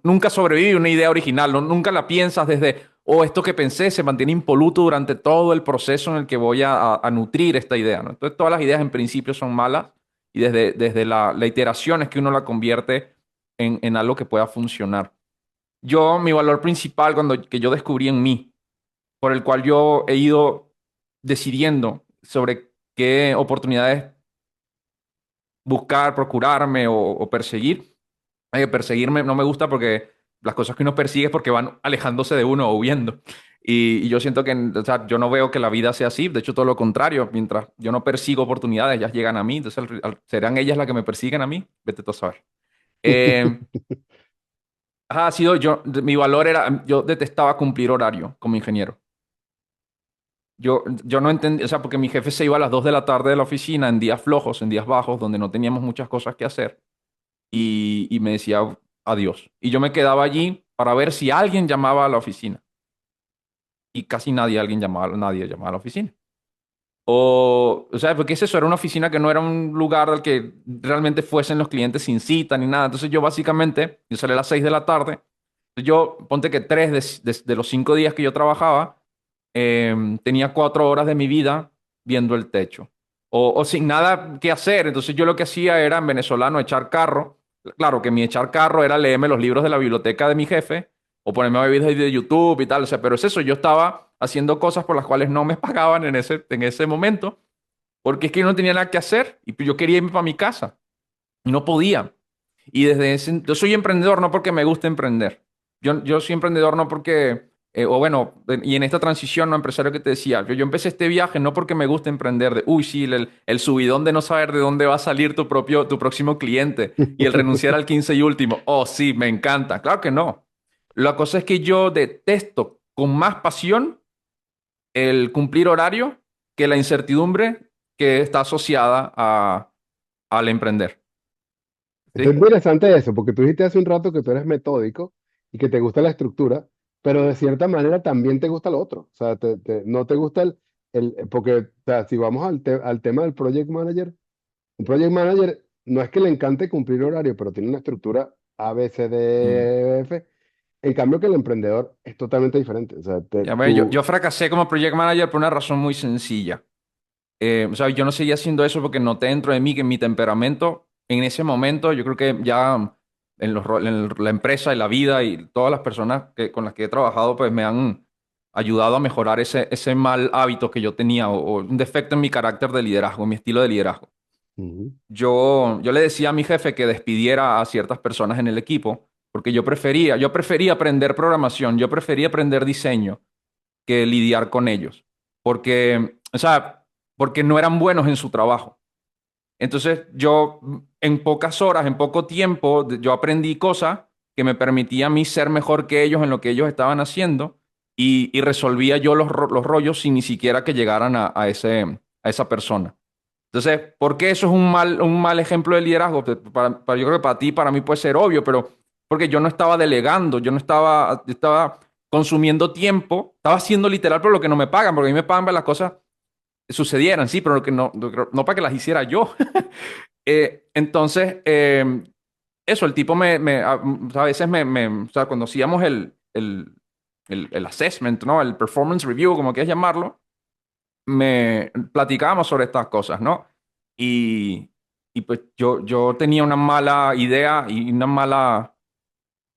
nunca sobrevive una idea original, nunca la piensas desde, o esto que pensé se mantiene impoluto durante todo el proceso en el que voy a nutrir esta idea, ¿no? Entonces, todas las ideas en principio son malas y desde la iteración es que uno la convierte en algo que pueda funcionar. Mi valor principal que yo descubrí en mí, por el cual yo he ido decidiendo sobre qué oportunidades buscar, procurarme o perseguir. Perseguirme no me gusta porque las cosas que uno persigue es porque van alejándose de uno o huyendo. Y yo siento que, o sea, yo no veo que la vida sea así. De hecho, todo lo contrario. Mientras yo no persigo oportunidades, ellas llegan a mí. Entonces, ¿serán ellas las que me persiguen a mí? Vete tú a saber. Eh, ha sido mi valor era, yo detestaba cumplir horario como ingeniero. Yo no entendía, o sea, porque mi jefe se iba a las 2 de la tarde de la oficina en días flojos, en días bajos, donde no teníamos muchas cosas que hacer, y me decía adiós. Y yo me quedaba allí para ver si alguien llamaba a la oficina. Y casi nadie llamaba a la oficina. O sea, porque es eso, era una oficina que no era un lugar al que realmente fuesen los clientes sin cita ni nada. Entonces yo básicamente, yo salía a las 6 de la tarde, yo, ponte que 3 de los 5 días que yo trabajaba, tenía 4 horas de mi vida viendo el techo o sin nada que hacer. Entonces yo lo que hacía era en venezolano echar carro. Claro que mi echar carro era leerme los libros de la biblioteca de mi jefe o ponerme a ver videos de YouTube y tal. O sea, pero es eso, yo estaba haciendo cosas por las cuales no me pagaban en ese momento porque es que yo no tenía nada que hacer y yo quería irme para mi casa y no podía. Y yo soy emprendedor no porque me guste emprender. Yo soy emprendedor no porque, o bueno, y en esta transición, no empresario que te decía, yo empecé este viaje no porque me guste emprender, de, uy, sí, el subidón de no saber de dónde va a salir tu próximo cliente y el renunciar al 15 y último. Oh, sí, me encanta. Claro que no. La cosa es que yo detesto con más pasión el cumplir horario que la incertidumbre que está asociada al emprender. Está ¿Sí? interesante eso, porque tú dijiste hace un rato que tú eres metódico y que te gusta la estructura, pero de cierta manera también te gusta lo otro. O sea, no te gusta porque, o sea, si vamos al tema del project manager, un project manager no es que le encante cumplir horario, pero tiene una estructura A, B, C, Mm. D, E, F. En cambio que el emprendedor es totalmente diferente. O sea, Ya ves, yo fracasé como project manager por una razón muy sencilla. O sea, yo no seguía haciendo eso porque noté dentro de mí que mi temperamento, en ese momento, yo creo que ya la empresa y la vida y todas las personas con las que he trabajado, pues me han ayudado a mejorar ese mal hábito que yo tenía o un defecto en mi carácter de liderazgo, en mi estilo de liderazgo. Ujú. Yo le decía a mi jefe que despidiera a ciertas personas en el equipo porque yo prefería aprender programación, yo prefería aprender diseño que lidiar con ellos. Porque, o sea, porque no eran buenos en su trabajo. Entonces, yo en pocas horas, en poco tiempo, yo aprendí cosas que me permitían a mí ser mejor que ellos en lo que ellos estaban haciendo y resolvía yo los rollos sin ni siquiera que llegaran a esa persona. Entonces, ¿por qué eso es un mal ejemplo de liderazgo? Yo creo que para ti, para mí puede ser obvio, pero porque yo no estaba delegando, yo estaba consumiendo tiempo, estaba haciendo literal por lo que no me pagan, porque a mí me pagan para las cosas sucedieran, sí, pero lo que no para que las hiciera yo. Entonces, eso, el tipo o sea, a veces o sea, cuando hacíamos el assessment, ¿no? El performance review, como quieras llamarlo, me platicábamos sobre estas cosas, ¿no? Y, y pues yo tenía una mala idea y una mala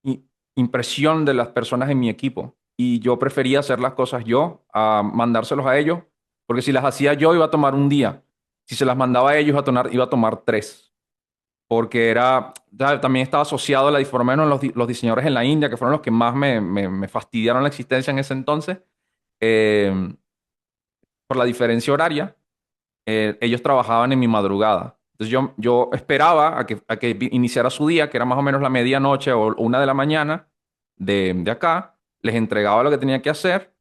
i- impresión de las personas en mi equipo. Y yo prefería hacer las cosas yo, a mandárselos a ellos, porque si las hacía yo iba a tomar un día. Si se las mandaba a ellos iba a tomar 3. Porque también estaba asociado a por lo menos los diseñadores en la India, que fueron los que más me fastidiaron la existencia en ese entonces, eh, por la diferencia horaria. Ellos trabajaban en mi madrugada. Entonces yo esperaba a que iniciara su día, que era más o menos la medianoche o 1 de la mañana de acá, les entregaba lo que tenían que hacer,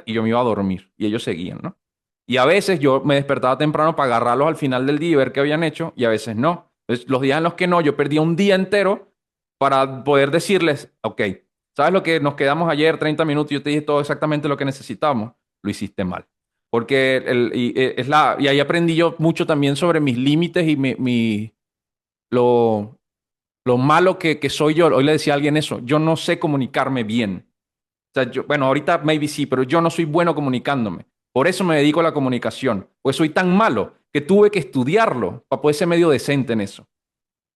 y yo me iba a dormir. Y ellos seguían, ¿no? Y a veces yo me despertaba temprano para agarrarlos al final del día y ver qué habían hecho, y a veces no. Entonces, los días en los que no, yo perdía un día entero para poder decirles, ok, ¿sabes lo que nos quedamos ayer, 30 minutos, y yo te dije todo exactamente lo que necesitamos? Lo hiciste mal. Porque y ahí aprendí yo mucho también sobre mis límites y lo malo que soy yo. Hoy le decía a alguien eso, yo no sé comunicarme bien. sea, yo, bueno, ahorita maybe sí, pero yo no soy bueno comunicándome. Por eso me dedico a la comunicación, pues soy tan malo que tuve que estudiarlo para poder ser medio decente en eso.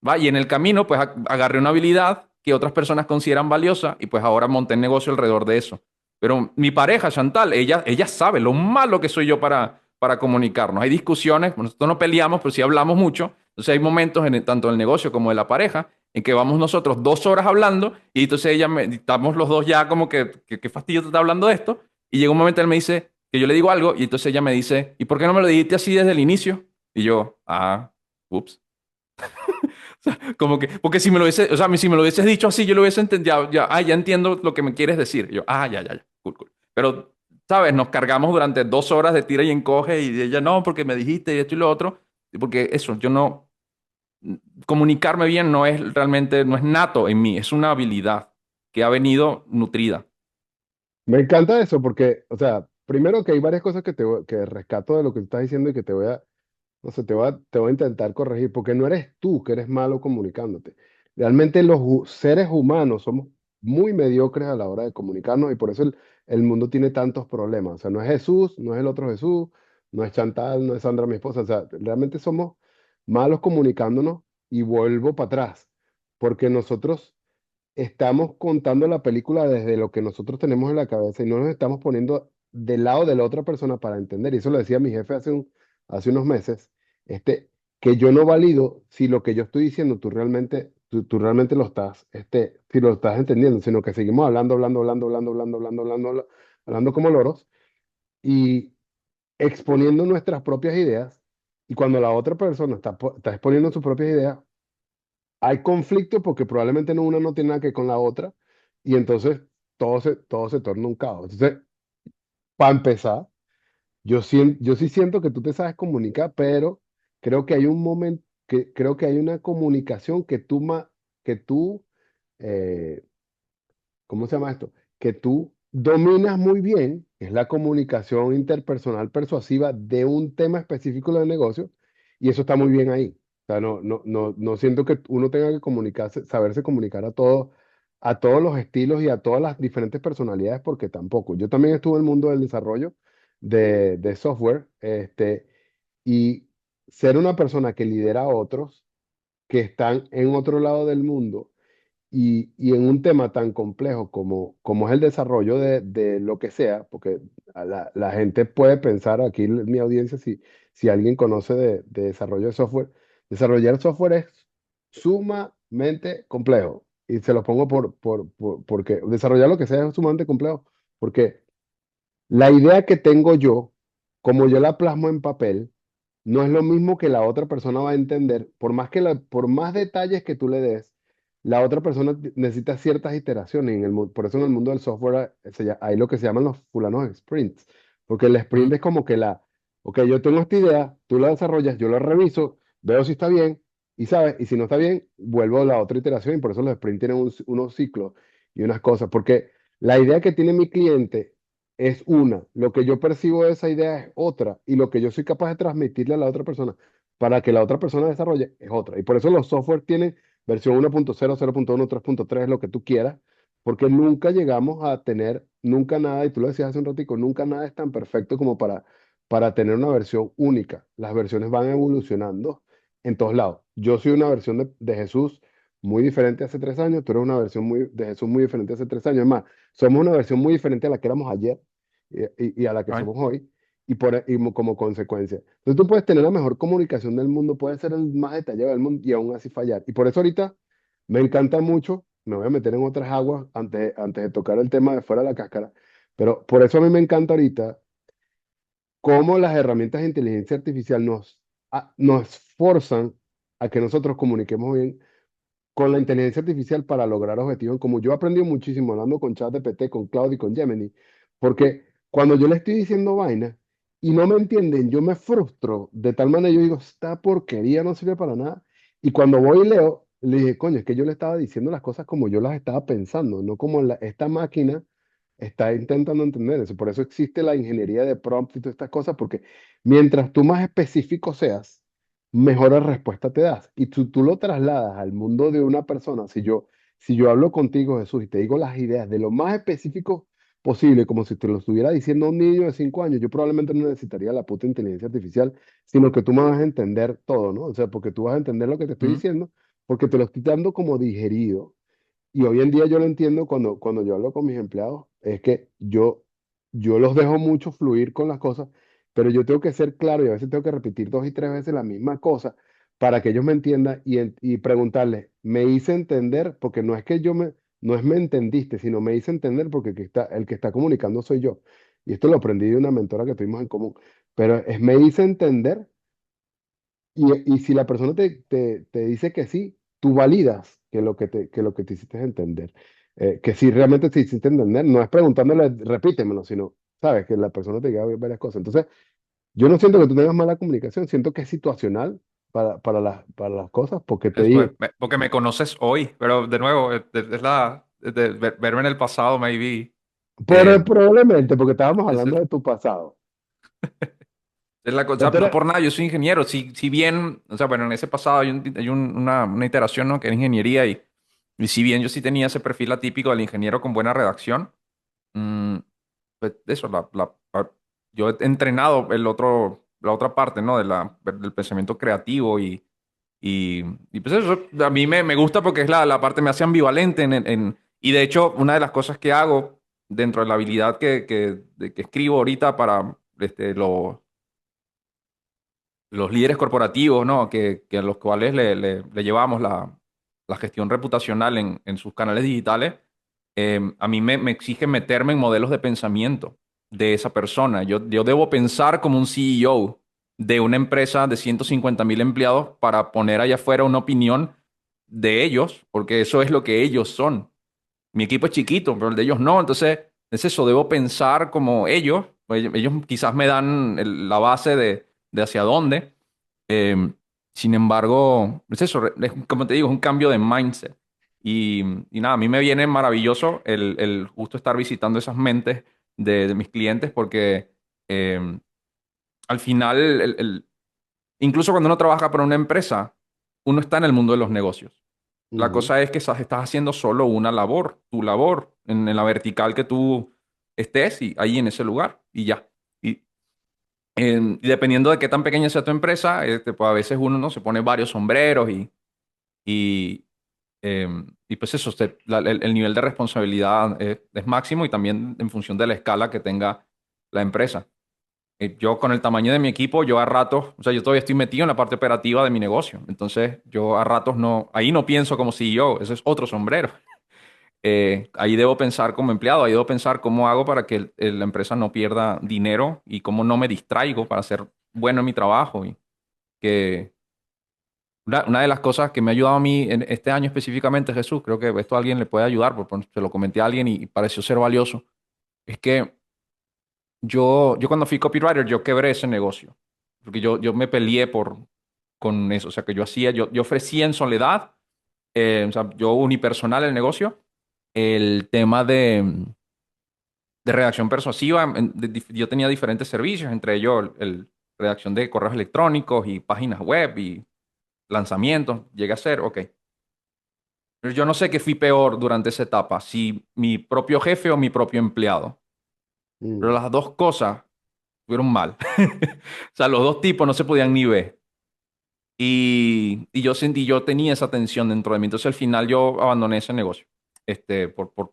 ¿Va? Y en el camino, pues agarré una habilidad que otras personas consideran valiosa y pues ahora monté el negocio alrededor de eso. Pero mi pareja, Chantal, ella sabe lo malo que soy yo para comunicarnos. Hay discusiones, nosotros no peleamos, pero sí hablamos mucho. Entonces hay momentos, tanto del negocio como de la pareja, en que vamos nosotros 2 horas hablando y entonces estamos los dos ya como que qué fastidio te está hablando de esto. Y llega un momento él me dice que yo le digo algo y entonces ella me dice, ¿y por qué no me lo dijiste así desde el inicio? Y yo, ups. Como que, porque si me lo hubiese, o sea, si me lo hubieses dicho así, yo lo hubiese entendido, ya, ya entiendo lo que me quieres decir. Y yo, ya, cool, cool. Pero, ¿sabes? Nos cargamos durante 2 horas de tira y encoge y ella, no, porque me dijiste esto y lo otro. Porque eso, yo no, comunicarme bien no es realmente, no es nato en mí, es una habilidad que ha venido nutrida. Me encanta eso porque, o sea, primero que hay varias cosas que rescato de lo que estás diciendo y que no sé, te voy a intentar corregir, porque no eres tú que eres malo comunicándote. Realmente los seres humanos somos muy mediocres a la hora de comunicarnos y por eso el mundo tiene tantos problemas. O sea, no es Jesús, no es el otro Jesús, no es Chantal, no es Sandra, mi esposa. O sea, realmente somos malos comunicándonos y vuelvo para atrás, porque nosotros estamos contando la película desde lo que nosotros tenemos en la cabeza y no nos estamos poniendo del lado de la otra persona para entender. Y eso lo decía mi jefe hace unos meses, que yo no valido si lo que yo estoy diciendo tú realmente si lo estás entendiendo, sino que seguimos hablando como loros y exponiendo nuestras propias ideas. Y cuando la otra persona está exponiendo sus propias ideas, hay conflicto porque probablemente una no tiene nada que ver con la otra y entonces todo se torna un caos. Entonces, para empezar, yo sí siento que tú te sabes comunicar, pero creo que hay un momento, creo que hay una comunicación que tú eh, ¿cómo se llama esto? Que tú dominas muy bien, es la comunicación interpersonal persuasiva de un tema específico del negocio, y eso está muy bien ahí. O sea, no siento que uno tenga que comunicarse, saberse comunicar a todos los estilos y a todas las diferentes personalidades, porque tampoco. Yo también estuve en el mundo del desarrollo de software, y ser una persona que lidera a otros que están en otro lado del mundo y en un tema tan complejo como es el desarrollo de lo que sea, porque la gente puede pensar, aquí mi audiencia, si alguien conoce de desarrollo de software, desarrollar software es sumamente complejo. Y se lo pongo porque desarrollar lo que sea es sumamente complejo, porque la idea que tengo yo, como yo la plasmo en papel, no es lo mismo que la otra persona va a entender. Por más detalles que tú le des, la otra persona necesita ciertas iteraciones. Por eso en el mundo del software hay lo que se llaman los fulanos sprints. Porque el sprint Ujú. es como ok, yo tengo esta idea, tú la desarrollas, yo la reviso, veo si está bien, y sabes, y si no está bien, vuelvo a la otra iteración. Y por eso los sprints tienen unos ciclos y unas cosas. Porque la idea que tiene mi cliente es una, lo que yo percibo de esa idea es otra, y lo que yo soy capaz de transmitirle a la otra persona para que la otra persona desarrolle es otra. Y por eso los software tienen versión 1.0, 0.1, 3.3, lo que tú quieras, porque nunca llegamos a tener, nunca nada, y tú lo decías hace un ratico, nunca nada es tan perfecto como para tener una versión única. Las versiones van evolucionando en todos lados. Yo soy una versión de Jesús muy diferente hace 3 años, tú eres una versión de Jesús muy diferente hace 3 años. Es más, somos una versión muy diferente a la que éramos ayer y a la que Right. somos hoy, como consecuencia. Entonces tú puedes tener la mejor comunicación del mundo, puedes ser el más detallado del mundo y aún así fallar. Y por eso ahorita me encanta mucho, me voy a meter en otras aguas antes de tocar el tema de fuera de la cáscara, pero por eso a mí me encanta ahorita cómo las herramientas de inteligencia artificial nos forzan a que nosotros comuniquemos bien con la inteligencia artificial para lograr objetivos en común. Yo he aprendido muchísimo hablando con ChatGPT, con Claude y con Gemini, porque cuando yo le estoy diciendo vaina y no me entienden, yo me frustro de tal manera, yo digo, esta porquería no sirve para nada. Y cuando voy y leo, le dije, coño, es que yo le estaba diciendo las cosas como yo las estaba pensando, no como esta máquina está intentando entender eso. Por eso existe la ingeniería de prompt y todas estas cosas, porque mientras tú más específico seas, mejor respuesta te das. Y tú lo trasladas al mundo de una persona. Si yo hablo contigo, Jesús, y te digo las ideas de lo más específico posible, como si te lo estuviera diciendo un niño de 5 años, yo probablemente no necesitaría la puta inteligencia artificial, sino que tú me vas a entender todo, ¿no? O sea, porque tú vas a entender lo que te estoy Mm. diciendo, porque te lo estoy dando como digerido. Y hoy en día yo lo entiendo cuando yo hablo con mis empleados, es que yo los dejo mucho fluir con las cosas, pero yo tengo que ser claro y a veces tengo que repetir 2 y 3 veces la misma cosa para que ellos me entiendan y preguntarles, me hice entender, porque no es me entendiste, sino me hice entender porque el que está comunicando soy yo. Y esto lo aprendí de una mentora que tuvimos en común, pero es me hice entender y si la persona te dice que sí, tú validas que lo que te hiciste entender. Que si realmente te hiciste entender, no es preguntándole, repítemelo, sino, sabes, que la persona te diga varias cosas. Entonces, yo no siento que tú tengas mala comunicación, siento que es situacional para las cosas, porque te Eso es, digo, porque me conoces hoy, pero de nuevo, es verme en el pasado, maybe. eh, probablemente, porque estábamos es, hablando de tu pasado. es la Ya cosa, tú no eres- por nada, yo soy ingeniero. Si bien, o sea, bueno, en ese pasado una iteración, ¿no? Que era ingeniería y si bien yo sí tenía ese perfil atípico del ingeniero con buena redacción, mm, pues eso, yo he entrenado la otra parte, ¿no? Del pensamiento creativo y, y pues eso, a mí me gusta porque es la parte, me hace ambivalente y de hecho, una de las cosas que hago dentro de la habilidad que escribo ahorita para los líderes corporativos, ¿no? Que a los cuales le llevamos la gestión reputacional en sus canales digitales, a mí me exige meterme en modelos de pensamiento de esa persona. Yo debo pensar como un CEO de una empresa de 150.000 empleados para poner allá afuera una opinión de ellos, porque eso es lo que ellos son. Mi equipo es chiquito, pero el de ellos no. Entonces, es eso, debo pensar como ellos. Ellos quizás me dan la base de hacia dónde. Eh, Sin embargo, es eso, como te digo, es un cambio de mindset. Y, y nada, a mí me viene maravilloso el justo estar visitando esas mentes de mis clientes porque eh, al final, incluso cuando uno trabaja para una empresa, uno está en el mundo de los negocios. La Ujú, cosa es que estás haciendo solo una labor, tu labor, en la vertical que tú estés y ahí en ese lugar y ya. Y, y dependiendo de qué tan pequeña sea tu empresa, pues a veces uno no se pone varios sombreros y, y pues eso, el nivel de responsabilidad es máximo y también en función de la escala que tenga la empresa. Yo con el tamaño de mi equipo, yo a ratos, o sea, yo todavía estoy metido en la parte operativa de mi negocio. Entonces, yo a ratos no, ahí no pienso como CEO, ese es otro sombrero. Ahí debo pensar como empleado, ahí debo pensar cómo hago para que la empresa no pierda dinero y cómo no me distraigo para ser bueno en mi trabajo. Y que una de las cosas que me ha ayudado a mí en este año específicamente, Jesús, creo que esto a alguien le puede ayudar, porque se lo comenté a alguien y pareció ser valioso, es que yo cuando fui copywriter, yo quebré ese negocio. Porque yo me peleé con eso. O sea, que yo ofrecía en soledad, o sea, yo unipersonal el negocio, el tema de redacción persuasiva. Yo tenía diferentes servicios, entre ellos redacción de correos electrónicos y páginas web y lanzamientos. Llegué a hacer, ok. Pero yo no sé qué fui peor durante esa etapa, si mi propio jefe o mi propio empleado. Pero mm, las dos cosas fueron mal. O sea, los dos tipos no se podían ni ver. Y yo sentí, yo tenía esa tensión dentro de mí. Entonces al final yo abandoné ese negocio.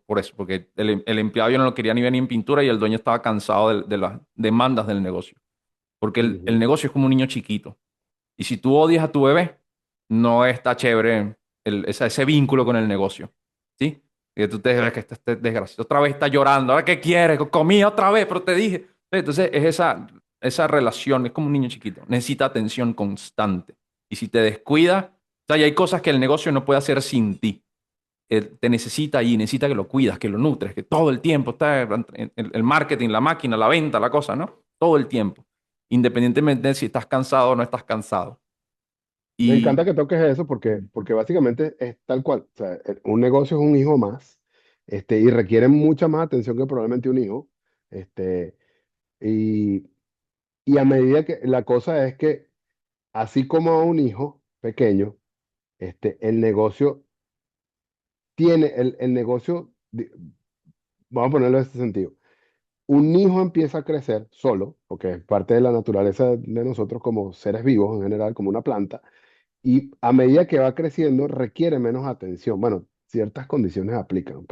Por eso, porque el empleado yo no lo quería ni ver ni en pintura y el dueño estaba cansado de las demandas del negocio. Porque el ujú. negocio es como un niño chiquito. Y si tú odias a tu bebé, no está chévere ese vínculo con el negocio. ¿Sí? Y tú te ves que este desgraciado otra vez está llorando. ¿Ahora qué quieres? Comí otra vez, pero te dije. Entonces es esa relación, es como un niño chiquito. Necesita atención constante. Y si te descuidas, o sea, y hay cosas que el negocio no puede hacer sin ti. Te necesita ahí, necesita que lo cuidas, que lo nutres, que todo el tiempo está el marketing, la máquina, la venta, la cosa, ¿no? Todo el tiempo. Independientemente de si estás cansado o no estás cansado. Me Y encanta que toques eso porque básicamente es tal cual. O sea, un negocio es un hijo más, y requiere mucha más atención que probablemente un hijo. Este, y, y a medida que la cosa es que, así como a un hijo pequeño, el negocio tiene, el negocio, vamos a ponerlo en este sentido. un hijo empieza a crecer solo, porque es parte de la naturaleza de nosotros como seres vivos en general, como una planta, y a medida que va creciendo requiere menos atención. Bueno, ciertas condiciones aplican,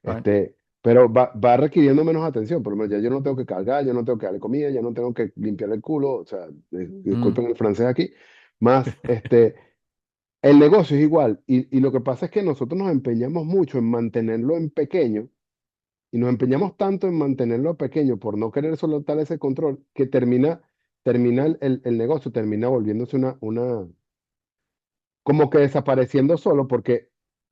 Right. pero va requiriendo menos atención. Por lo menos ya yo no tengo que cargar, yo no tengo que darle comida, ya no tengo que limpiarle el culo, o sea, Mm, disculpen el francés aquí, más el negocio es igual. Y lo que pasa es que nosotros nos empeñamos mucho en mantenerlo en pequeño y nos empeñamos tanto en mantenerlo pequeño por no querer soltar ese control que termina el negocio, termina volviéndose como que desapareciendo solo porque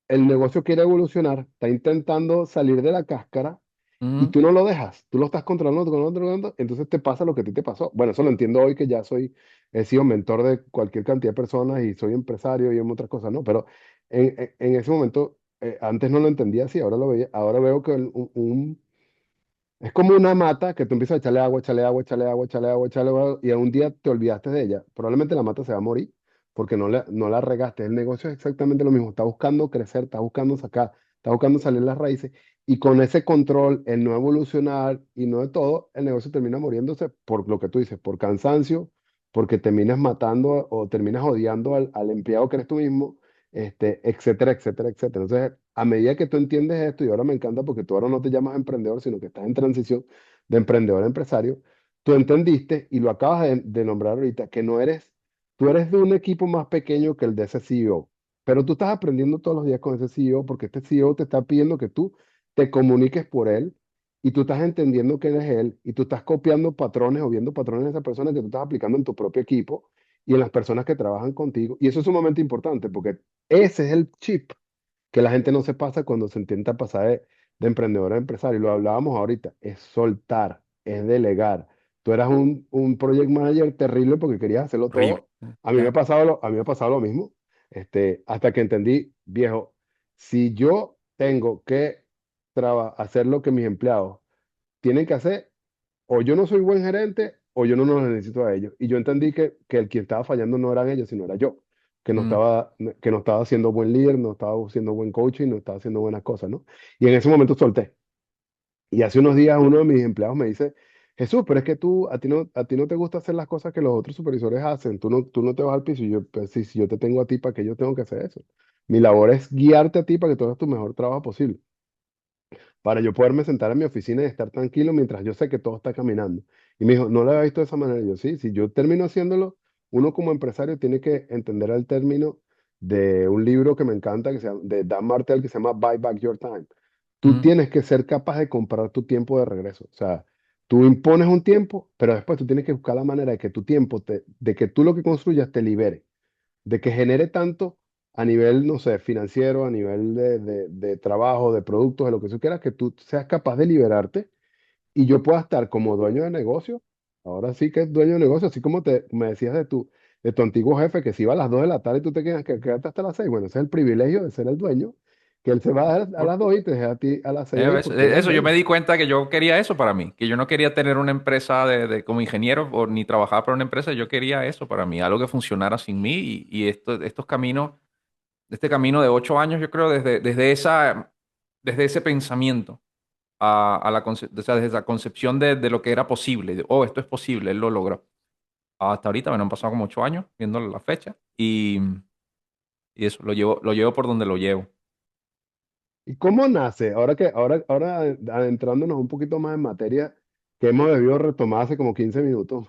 el negocio quiere evolucionar, está intentando salir de la cáscara y mm, tú no lo dejas, tú lo estás controlando, entonces te pasa lo que a ti te pasó. Bueno, eso lo entiendo hoy que ya he sido mentor de cualquier cantidad de personas y soy empresario y en otras cosas, ¿no? Pero en ese momento, antes no lo entendía así, ahora lo veía, ahora veo que es como una mata que tú empiezas a echarle agua, echarle agua, echarle agua, echarle agua, echarle agua, y un día te olvidaste de ella. Probablemente la mata se va a morir porque no la regaste. El negocio es exactamente lo mismo. Está buscando crecer, está buscando sacar, está buscando salir las raíces. Y con ese control, el no evolucionar y no de todo, el negocio termina muriéndose por lo que tú dices, por cansancio, porque terminas matando o terminas odiando al empleado que eres tú mismo, etcétera, etcétera, etcétera. Entonces, a medida que tú entiendes esto, y ahora me encanta porque tú ahora no te llamas emprendedor, sino que estás en transición de emprendedor a empresario, tú entendiste y lo acabas de nombrar ahorita, que no eres, tú eres de un equipo más pequeño que el de ese CEO, pero tú estás aprendiendo todos los días con ese CEO porque este CEO te está pidiendo que tú te comuniques por él y tú estás entendiendo que él es él y tú estás copiando patrones o viendo patrones de esa persona que tú estás aplicando en tu propio equipo y en las personas que trabajan contigo. Y eso es sumamente importante porque ese es el chip que la gente no se pasa cuando se intenta pasar de emprendedor a empresario. Y lo hablábamos ahorita, es soltar, es delegar. Tú eras un project manager terrible porque querías hacerlo horrible. todo. Ya. A mí me ha pasado lo mismo, hasta que entendí, viejo, si yo tengo que hacer lo que mis empleados tienen que hacer, o yo no soy buen gerente o yo no los necesito a ellos. Y yo entendí que el quien estaba fallando no eran ellos, sino era yo, Mm, que no estaba siendo buen líder, no estaba siendo buen coach y no estaba haciendo buenas cosas, ¿no? Y en ese momento solté. Y hace unos días uno de mis empleados me dice, Jesús, pero es que a ti no te gusta hacer las cosas que los otros supervisores hacen, tú no te vas al piso. Y yo, pues, si yo te tengo a ti, ¿para qué yo tengo que hacer eso? Mi labor es guiarte a ti para que tú hagas tu mejor trabajo posible para yo poderme sentar en mi oficina y estar tranquilo mientras yo sé que todo está caminando. Y me dijo, no lo había visto de esa manera. Y yo, sí, si yo termino haciéndolo, uno como empresario tiene que entender el término de un libro que me encanta, de Dan Martell, que se llama Buy Back Your Time. Tú mm, tienes que ser capaz de comprar tu tiempo de regreso. O sea, tú impones un tiempo, pero después tú tienes que buscar la manera de que tu tiempo, de que tú lo que construyas te libere de que genere tanto a nivel, no sé, financiero, a nivel de trabajo, de productos, de lo que tú quieras, que tú seas capaz de liberarte y yo pueda estar como dueño de negocio. Ahora sí que es dueño de negocio, así como me decías de tu antiguo jefe que si iba a las 2 de la tarde y tú te quedas que quedarte hasta las 6. Bueno, ese es el privilegio de ser el dueño, que él se va a las 2 y te deja a ti a las 6 ahí ¿Ves? porque él es el Eso, yo me dueño. di cuenta que yo quería eso para mí, que yo no quería tener una empresa como ingeniero o ni trabajar para una empresa, yo quería eso para mí, algo que funcionara sin mí y estos caminos, este camino de 8 años, yo creo, desde ese pensamiento o sea, desde esa concepción de lo que era posible, oh, esto es posible, él lo logró. Hasta ahorita, bueno, han pasado como 8 años viendo la fecha y eso, lo llevo por donde lo llevo. ¿Y cómo nace? Ahora adentrándonos un poquito más en materia que hemos debido retomar hace como 15 minutos.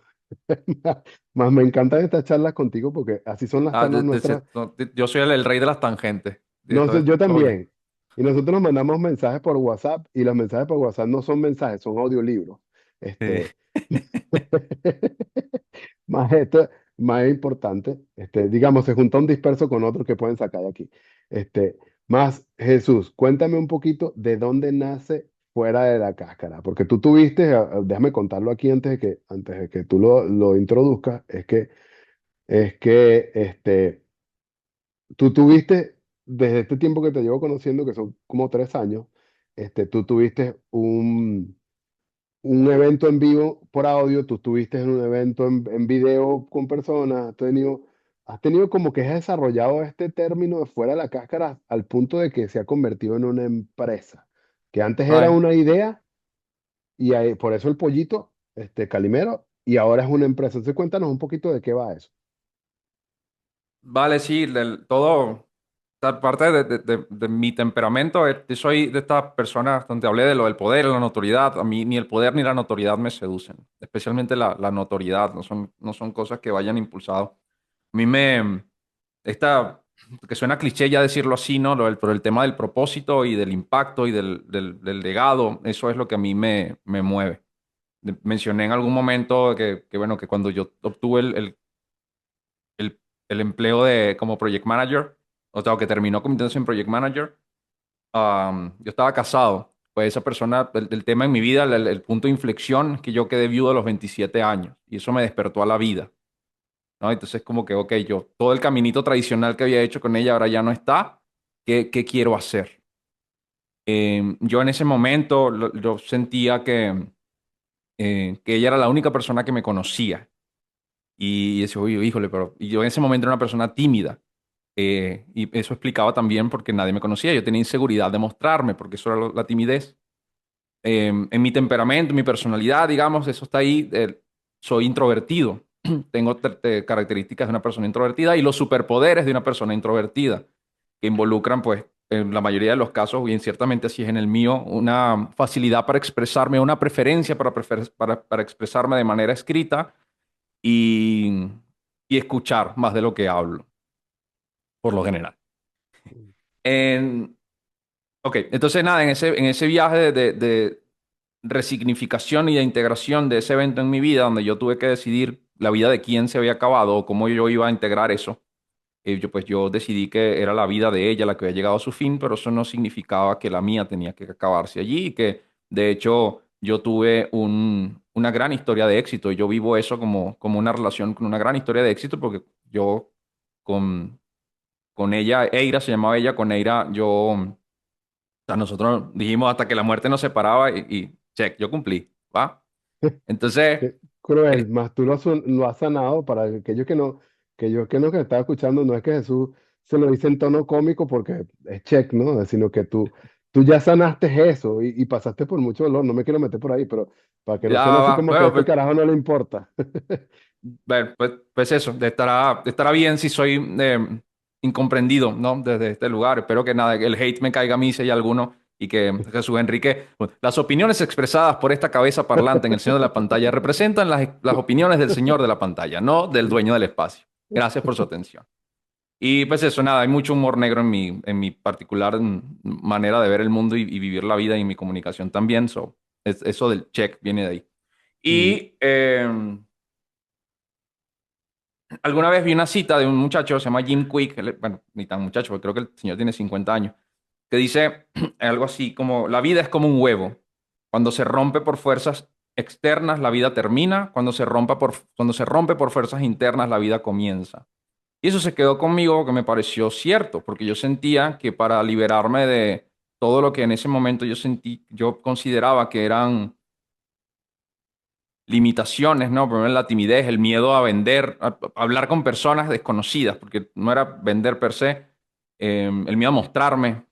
Más me encantan estas charlas contigo porque así son las charlas nuestras. No, yo soy el rey de las tangentes. De No todo sé, esto, yo todo bien. también. Y nosotros nos mandamos mensajes por WhatsApp y los mensajes por WhatsApp no son mensajes, son audiolibros. Eh, Este, más esto, más importante, digamos, se junta un disperso con otro que pueden sacar de aquí. Más Jesús, cuéntame un poquito de dónde nace fuera de la cáscara, porque tú tuviste, déjame contarlo aquí antes de que tú lo introduzcas, es que tú tuviste, desde este tiempo que te llevo conociendo, que son como 3 años, tú tuviste un evento en vivo por audio, tú estuviste en un evento en video con personas, has tenido como que has desarrollado este término de fuera de la cáscara al punto de que se ha convertido en una empresa, que antes era Right. una idea y por eso el pollito, Calimero, y ahora es una empresa. Entonces cuéntanos un poquito de qué va eso. Vale, sí, todo, parte de mi temperamento, yo soy de estas personas donde hablé de lo del poder y la notoriedad. A mí ni el poder ni la notoriedad me seducen, especialmente la notoriedad, no son cosas que vayan impulsado. A mí esta, que suena cliché ya decirlo así, ¿no? Pero el tema del propósito y del impacto y del legado, eso es lo que a mí me mueve. Mencioné en algún momento bueno, que cuando yo obtuve el, el empleo como project manager, o sea, que terminó convirtiéndose en project manager, yo estaba casado. Pues esa persona, el tema en mi vida, el punto de inflexión es que yo quedé viudo a los 27 años y eso me despertó a la vida, ¿no? Entonces como que, ok, yo todo el caminito tradicional que había hecho con ella ahora ya no está. ¿Qué quiero hacer? Yo en ese momento yo sentía que ella era la única persona que me conocía. Y decía, oye, híjole, pero y yo en ese momento era una persona tímida. Y eso explicaba también porque nadie me conocía. Yo tenía inseguridad de mostrarme, porque eso era la timidez. En mi temperamento, en mi personalidad, digamos, eso está ahí. Soy introvertido. Tengo características de una persona introvertida y los superpoderes de una persona introvertida, que involucran, pues, en la mayoría de los casos, y ciertamente así es en el mío, una facilidad para expresarme, una preferencia para expresarme de manera escrita y, y escuchar más de lo que hablo, por lo general. En, ok, entonces nada, en ese viaje de resignificación y de integración de ese evento en mi vida, donde yo tuve que decidir la vida de quién se había acabado o cómo yo iba a integrar eso, yo decidí que era la vida de ella la que había llegado a su fin, pero eso no significaba que la mía tenía que acabarse allí y que de hecho yo tuve una gran historia de éxito y yo vivo eso como una relación con una gran historia de éxito porque yo con, con ella, Eira se llamaba ella, con Eira sea, nosotros dijimos hasta que la muerte nos separaba y check, yo cumplí, ¿va? Entonces, Qué cruel, es- más tú lo has sanado para aquellos que estaba escuchando, no es que Jesús se lo dice en tono cómico porque es check, ¿no? Sino que tú ya sanaste eso y pasaste por mucho dolor, no me quiero meter por ahí, pero para que no ya suene así va. como que a Bueno, este carajo no le importa. bueno, pues eso, estará bien si soy incomprendido, ¿no? Desde este lugar. Espero que nada, que el hate me caiga a mí si hay alguno y que Jesús Enrique, bueno, las opiniones expresadas por esta cabeza parlante en el señor de la pantalla representan las opiniones del señor de la pantalla, no del dueño del espacio. Gracias por su atención. Y pues eso, nada, hay mucho humor negro en mi particular manera de ver el mundo y vivir la vida y en mi comunicación también. Eso del check viene de ahí. Mm, Y alguna vez vi una cita de un muchacho, se llama Jim Quick, bueno, ni tan muchacho, porque creo que el señor tiene 50 años, que dice algo así como, la vida es como un huevo. Cuando se rompe por fuerzas externas, la vida termina. Cuando se rompe por fuerzas internas, la vida comienza. Y eso se quedó conmigo, que me pareció cierto, porque yo sentía que para liberarme de todo lo que en ese momento yo consideraba que eran limitaciones, ¿no? Por ejemplo, la timidez, el miedo a vender, a hablar con personas desconocidas, porque no era vender per se, el miedo a mostrarme,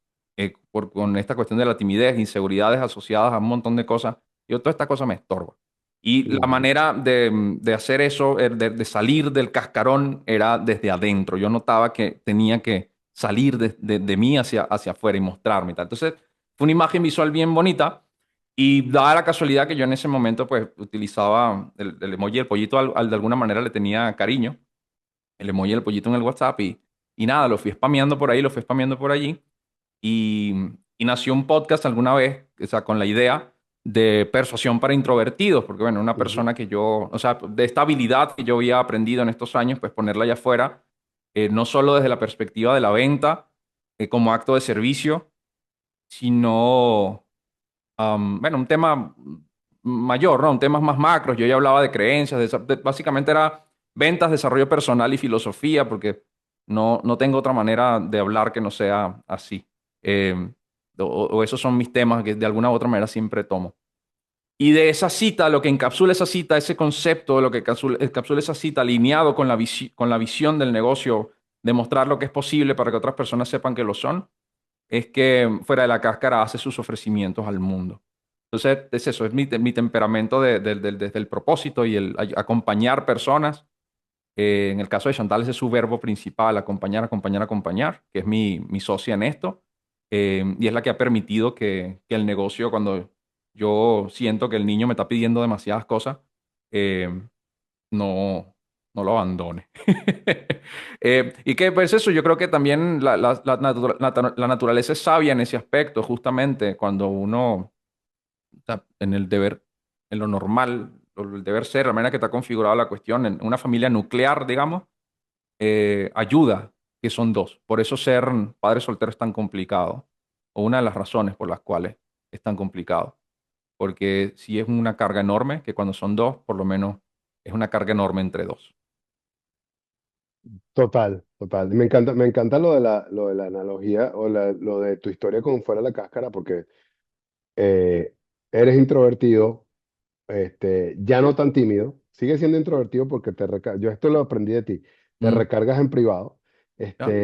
con esta cuestión de la timidez, inseguridades asociadas a un montón de cosas. Yo, toda esta cosa me estorba. Y la ujú, manera de hacer eso, de salir del cascarón, era desde adentro. Yo notaba que tenía que salir de mí hacia afuera y mostrarme y tal. Entonces, fue una imagen visual bien bonita. Y daba la casualidad que yo en ese momento pues utilizaba el emoji del pollito, de alguna manera le tenía cariño, el emoji del pollito en el WhatsApp y nada, lo fui spameando por ahí, lo fui spameando por allí y, y nació un podcast alguna vez, o sea, con la idea de persuasión para introvertidos, porque bueno, una ujú. persona que yo, o sea, de esta habilidad que yo había aprendido en estos años, pues ponerla allá afuera, no solo desde la perspectiva de la venta, como acto de servicio, sino bueno, un tema mayor, ¿no? Un tema más macro. Yo ya hablaba de creencias, básicamente era ventas, desarrollo personal y filosofía, porque no tengo otra manera de hablar que no sea así. Eh, o esos son mis temas que de alguna u otra manera siempre tomo. Y de esa cita, lo que encapsula esa cita, ese concepto, lo que encapsula esa cita alineado con la visión del negocio, de mostrar lo que es posible para que otras personas sepan que lo son, es que fuera de la cáscara hace sus ofrecimientos al mundo. Entonces, es eso, es mi temperamento desde el propósito y el acompañar personas. En el caso de Chantal, ese es su verbo principal, acompañar, acompañar, acompañar, que es mi socia en esto. Y es la que ha permitido que el negocio, cuando yo siento que el niño me está pidiendo demasiadas cosas, eh, no, no lo abandone. Y que pues eso, yo creo que también la naturaleza es sabia en ese aspecto, justamente cuando uno sea, en el deber, en lo normal, o el deber ser, la manera que está configurada la cuestión, en una familia nuclear, digamos, ayuda que son dos. Por eso ser padre soltero es tan complicado, o una de las razones por las cuales es tan complicado. Porque si es una carga enorme, que cuando son dos, por lo menos es una carga enorme entre dos. Total, total. Me encanta lo de la analogía o lo de tu historia con fuera de la cáscara, porque eh, eres introvertido, ya no tan tímido, sigues siendo introvertido porque yo esto lo aprendí de ti, te Mm, recargas en privado, ¿ya?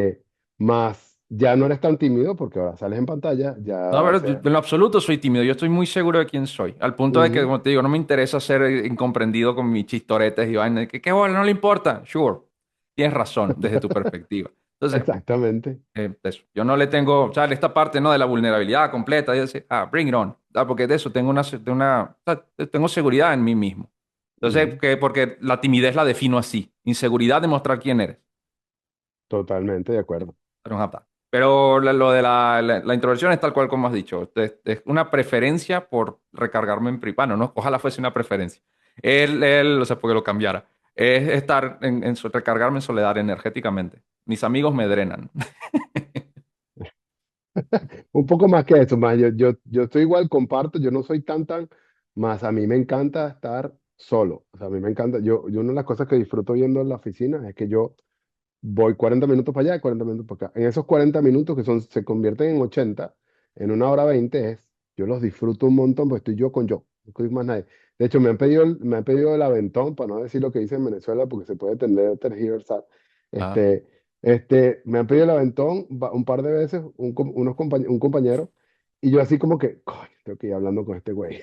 más ya no eres tan tímido porque ahora sales en pantalla, No, ya, o pero yo sea, en lo absoluto soy tímido. Yo estoy muy seguro de quién soy. Al punto de que, ujú, como te digo, no me interesa ser incomprendido con mis chistoretes y vainas. ¿Qué bola? No le importa. Sure. Tienes razón desde tu perspectiva. Entonces, exactamente. eso. Yo no le tengo, o sea, esta parte, ¿no? De la vulnerabilidad completa. Yo decía, bring it on. Porque de eso o sea, tengo seguridad en mí mismo. Entonces, Ujú, porque la timidez la defino así. Inseguridad de mostrar quién eres. totalmente de acuerdo. Pero, ajá. Pero lo de la introversión es tal cual como has dicho. Es una preferencia por recargarme en privado. No, ojalá fuese una preferencia. O sea, porque lo cambiara. Es estar recargarme en soledad energéticamente. Mis amigos me drenan. Un poco más que eso, más yo estoy igual, comparto, yo no soy tan, más a mí me encanta estar solo. O sea, a mí me encanta, yo una de las cosas que disfruto viendo en la oficina es que yo voy 40 minutos para allá y 40 minutos para acá. En esos 40 minutos que se convierten en 80 en una hora 20 yo los disfruto un montón porque estoy yo, no estoy más nadie. De hecho, me han pedido el aventón, para no decir lo que dice en Venezuela, porque se puede tergiversar. Ah, Este, me han pedido el aventón un par de veces, un compañero, y yo así como que, coño, tengo que ir hablando con este güey.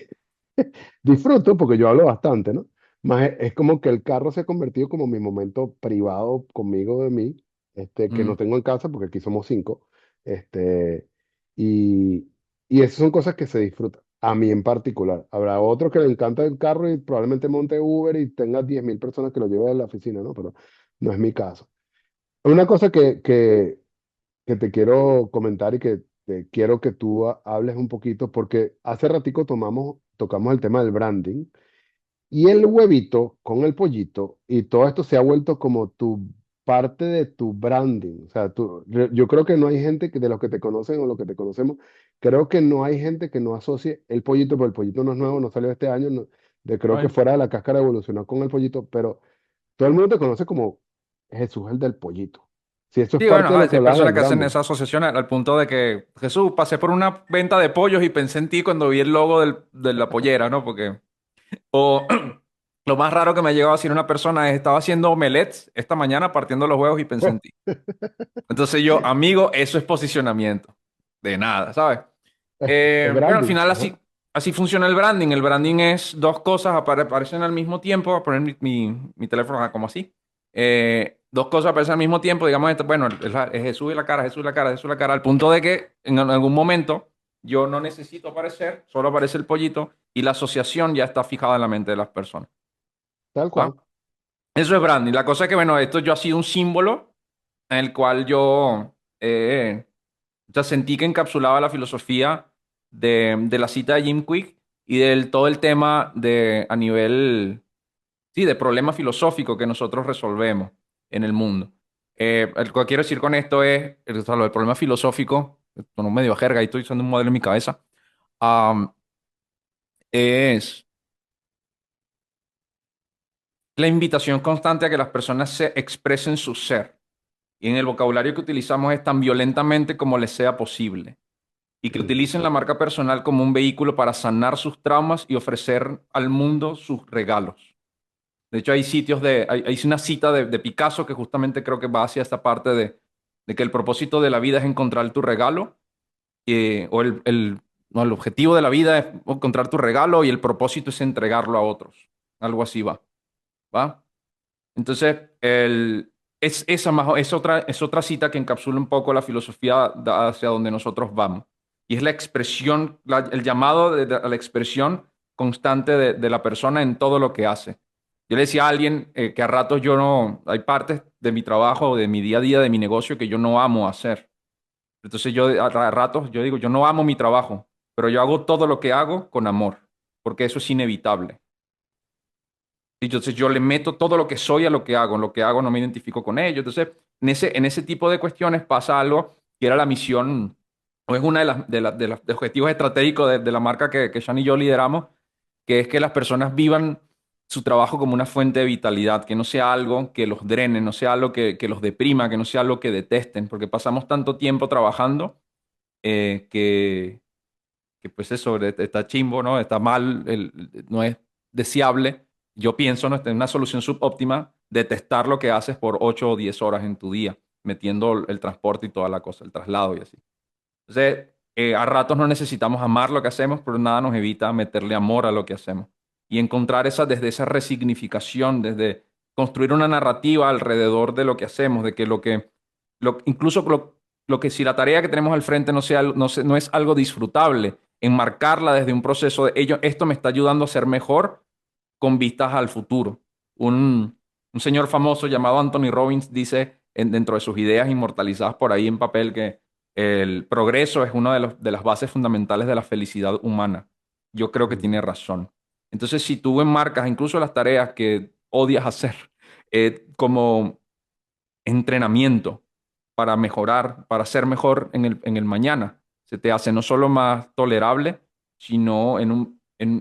Disfruto porque yo hablo bastante, ¿no? Más es como que el carro se ha convertido como mi momento privado conmigo de mí, que mm. no tengo en casa porque aquí somos cinco. Este, y, y esas son cosas que se disfrutan. A mí en particular. Habrá otros que le encanta el carro y probablemente monte Uber y tenga 10.000 personas que lo lleven a la oficina, ¿no? Pero no es mi caso. Una cosa que te quiero comentar y que quiero que tú hables un poquito, porque hace ratico tocamos el tema del branding y el huevito con el pollito y todo esto se ha vuelto como tu parte de tu branding. O sea, yo creo que no hay gente que de los que te conocen o los que te conocemos, creo que no hay gente que no asocie el pollito, pero el pollito no es nuevo, no salió este año, creo que Ay. fuera de la cáscara evolucionó con el pollito, pero todo el mundo te conoce como Jesús el del pollito. Si eso es Sí, bueno, parte de ajá, lo que hay hablabas del personas que hacen branding. esa asociación al punto de que, Jesús, pasé por una venta de pollos y pensé en ti cuando vi el logo de la pollera, ¿no? Porque, o lo más raro que me ha llegado a decir una persona es, estaba haciendo omelets esta mañana partiendo los huevos y pensé en ti. Entonces yo, amigo, eso es posicionamiento. De nada, ¿sabes? Es Pero al branding. final Ajá. así funciona el branding. El branding es dos cosas, aparecen al mismo tiempo. Voy a poner mi teléfono como así. Dos cosas aparecen al mismo tiempo. Digamos, bueno, es Jesús y la cara, Jesús y la cara, Jesús y la cara. Al punto de que en algún momento yo no necesito aparecer, solo aparece el pollito y la asociación ya está fijada en la mente de las personas. Tal ¿Va? cual. Eso es branding. La cosa es que, bueno, esto yo ha sido un símbolo en el cual yo o sea, sentí que encapsulaba la filosofía de la cita de Jim Quick y del todo el tema a nivel, sí, de problema filosófico que nosotros resolvemos en el mundo. Lo que quiero decir con esto es, o sea, lo del problema filosófico, con un medio jerga, y estoy usando un modelo en mi cabeza, am, es la invitación constante a que las personas se expresen su ser. Y en el vocabulario que utilizamos es tan violentamente como les sea posible. Y que Ujú. utilicen la marca personal como un vehículo para sanar sus traumas y ofrecer al mundo sus regalos. De hecho, hay una cita de Picasso que justamente creo que va hacia esta parte de que el propósito de la vida es encontrar tu regalo, o No, el objetivo de la vida es encontrar tu regalo y el propósito es entregarlo a otros. Algo así va, ¿va? Entonces, es otra cita que encapsula un poco la filosofía hacia donde nosotros vamos. Y es la expresión, el llamado a la expresión constante de la persona en todo lo que hace. Yo le decía a alguien que a ratos yo no, hay partes de mi trabajo, de mi día a día, de mi negocio que yo no amo hacer. Entonces yo a ratos yo digo, yo no amo mi trabajo, pero yo hago todo lo que hago con amor, porque eso es inevitable. Y entonces yo le meto todo lo que soy a lo que hago. En lo que hago no me identifico con ello. Entonces, en ese tipo de cuestiones pasa algo que era la misión, o es una de los objetivos estratégicos de la marca que Sean y yo lideramos, que es que las personas vivan su trabajo como una fuente de vitalidad, que no sea algo que los drene, no sea algo que los deprima, que no sea algo que detesten, porque pasamos tanto tiempo trabajando que pues eso está chimbo, ¿no? Está mal, no es deseable. Yo pienso, ¿no? En una solución subóptima, detestar lo que haces por 8 o 10 horas en tu día, metiendo el transporte y toda la cosa, el traslado y así. Entonces, a ratos no necesitamos amar lo que hacemos, pero nada nos evita meterle amor a lo que hacemos. Y encontrar desde esa resignificación, desde construir una narrativa alrededor de lo que hacemos, de que incluso lo que si la tarea que tenemos al frente no es algo disfrutable, enmarcarla desde un proceso de ello, esto me está ayudando a ser mejor con vistas al futuro. Un señor famoso llamado Anthony Robbins dice dentro de sus ideas inmortalizadas por ahí en papel que el progreso es una de las bases fundamentales de la felicidad humana. Yo creo que Mm. tiene razón. Entonces, si tú enmarcas incluso las tareas que odias hacer como entrenamiento para mejorar, para ser mejor en el mañana, se te hace no solo más tolerable, sino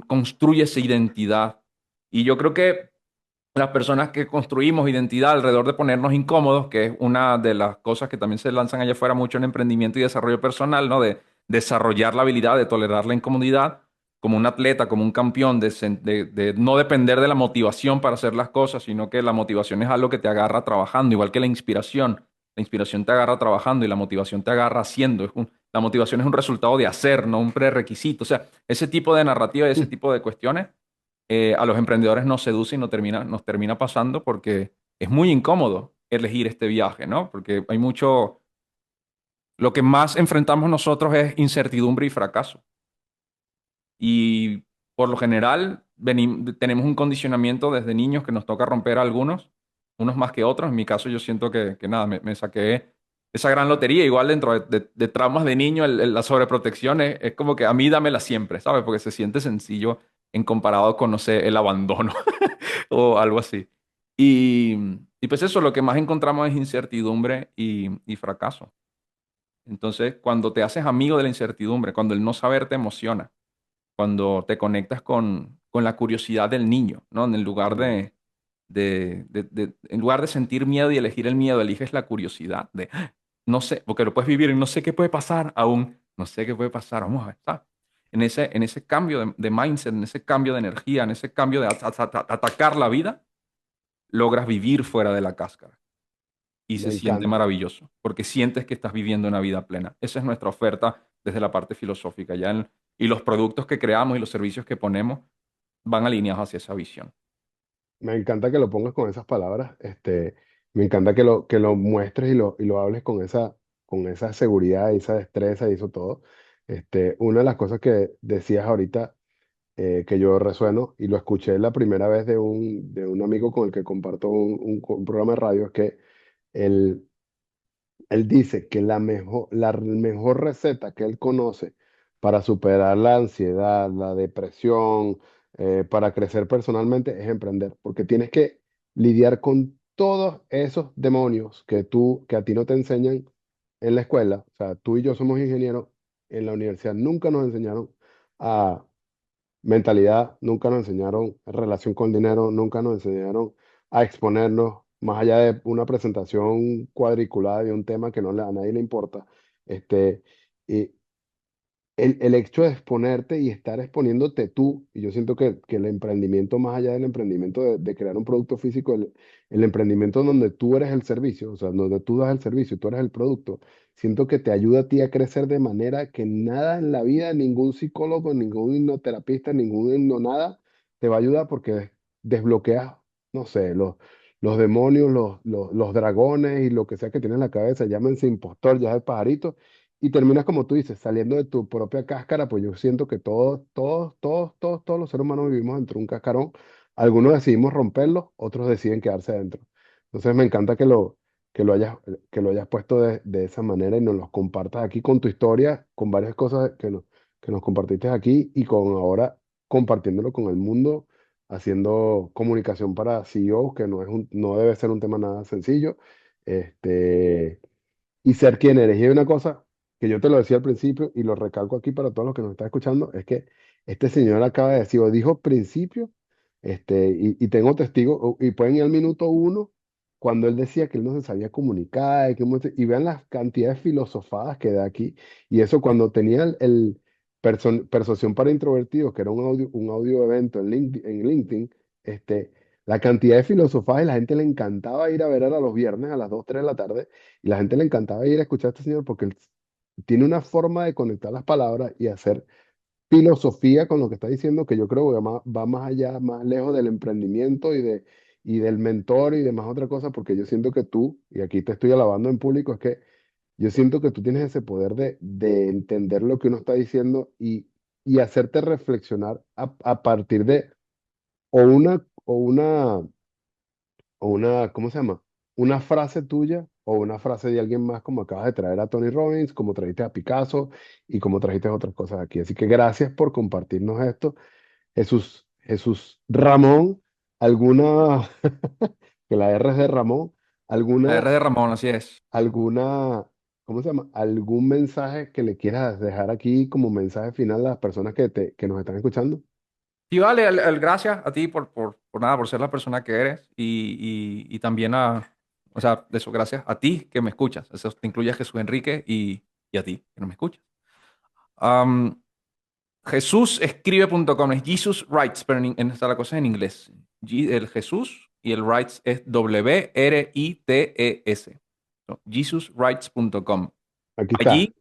construye esa identidad. Y yo creo que las personas que construimos identidad alrededor de ponernos incómodos, que es una de las cosas que también se lanzan allá afuera mucho en emprendimiento y desarrollo personal, ¿no? De desarrollar la habilidad de tolerar la incomodidad como un atleta, como un campeón, de no depender de la motivación para hacer las cosas, sino que la motivación es algo que te agarra trabajando, igual que la inspiración. La inspiración te agarra trabajando y la motivación te agarra haciendo. La motivación es un resultado de hacer, no un prerequisito. O sea, ese tipo de narrativa y ese tipo de cuestiones a los emprendedores nos seduce y nos termina pasando porque es muy incómodo elegir este viaje, ¿no? Porque hay mucho, lo que más enfrentamos nosotros es incertidumbre y fracaso. Y por lo general tenemos un condicionamiento desde niños que nos toca romper algunos, unos más que otros. En mi caso yo siento que nada, me saqué esa gran lotería. Igual dentro de traumas de niño, la sobreprotección es como que a mí dámela siempre, ¿sabes? Porque se siente sencillo en comparado con, no sé, el abandono o algo así. Y, y pues eso, lo que más encontramos es incertidumbre y fracaso. Entonces, cuando te haces amigo de la incertidumbre, cuando el no saber te emociona, cuando te conectas con la curiosidad del niño, ¿no? En el lugar Mm. en lugar de sentir miedo y elegir el miedo, eliges la curiosidad de, "Ah, no sé, porque lo puedes vivir y no sé qué puede pasar aún, no sé qué puede pasar, vamos a ver, ¿sabes? En ese cambio de mindset, en ese cambio de energía, en ese cambio de atacar la vida, logras vivir fuera de la cáscara y se Me siente encanta. maravilloso, porque sientes que estás viviendo una vida plena. Esa es nuestra oferta desde la parte filosófica, y los productos que creamos y los servicios que ponemos van alineados hacia esa visión. Me encanta que lo pongas con esas palabras. Me encanta que lo muestres y lo hables con esa seguridad y esa destreza y eso todo. Una de las cosas que decías ahorita, que yo resueno y lo escuché la primera vez de un amigo con el que comparto un programa de radio, es que él, él dice que la mejor receta que él conoce para superar la ansiedad, la depresión, para crecer personalmente es emprender, porque tienes que lidiar con todos esos demonios que a ti no te enseñan en la escuela. O sea, tú y yo somos ingenieros, en la universidad nunca nos enseñaron a mentalidad, nunca nos enseñaron relación con dinero, nunca nos enseñaron a exponernos más allá de una presentación cuadriculada de un tema que a nadie le importa. Este, y el hecho de exponerte y estar exponiéndote tú, y yo siento que el emprendimiento, más allá del emprendimiento de crear un producto físico, el emprendimiento donde tú eres el servicio, o sea, donde tú das el servicio y tú eres el producto, siento que te ayuda a ti a crecer de manera que nada en la vida, ningún psicólogo, ningún hipnoterapista, ningún nada, te va a ayudar porque desbloqueas, no sé, los demonios, los dragones y lo que sea que tienes en la cabeza, llámense impostor, ya es pajarito, y terminas como tú dices, saliendo de tu propia cáscara, pues yo siento que todos los seres humanos vivimos dentro de un cascarón. Algunos decidimos romperlo, otros deciden quedarse adentro. Entonces me encanta que lo hayas puesto de esa manera y nos los compartas aquí con tu historia, con varias cosas que nos compartiste aquí y con ahora compartiéndolo con el mundo, haciendo comunicación para CEOs, que no debe ser un tema nada sencillo. Este, y ser quien eres. Y hay una cosa que yo te lo decía al principio y lo recalco aquí para todos los que nos están escuchando, es que este señor acaba de decir, o dijo principio, y tengo testigos, y pueden ir al minuto uno, cuando él decía que él no se sabía comunicar, y vean las cantidades filosofadas que da aquí, y eso cuando tenía Persuasión para Introvertidos, que era un audio evento en LinkedIn, la cantidad de filosofadas y la gente le encantaba ir a ver a los viernes a las 2 3 de la tarde y la gente le encantaba ir a escuchar a este señor porque él tiene una forma de conectar las palabras y hacer filosofía con lo que está diciendo que yo creo que va más allá, más lejos del emprendimiento y del mentor y demás otra cosa, porque yo siento que tú, y aquí te estoy alabando en público, es que yo siento que tú tienes ese poder de entender lo que uno está diciendo y hacerte reflexionar a partir de o una, ¿cómo se llama? Una frase tuya o una frase de alguien más, como acabas de traer a Tony Robbins, como trajiste a Picasso y como trajiste otras cosas aquí. Así que gracias por compartirnos esto. Jesús Ramón, alguna, que la R es de Ramón, La alguna, R de Ramón, así es. alguna, ¿cómo se llama? ¿Algún mensaje que le quieras dejar aquí como mensaje final a las personas que nos están escuchando? Y vale, gracias a ti por nada, por ser la persona que eres y también o sea, de eso, gracias a ti que me escuchas. Eso te incluye a Jesús Enrique y a ti que no me escuchas. Am, JesusEscribe.com es Jesus Writes, pero está la cosa en inglés. El Jesús y el Writes es WRITES. So, JesusWrites.com. Aquí está. Allí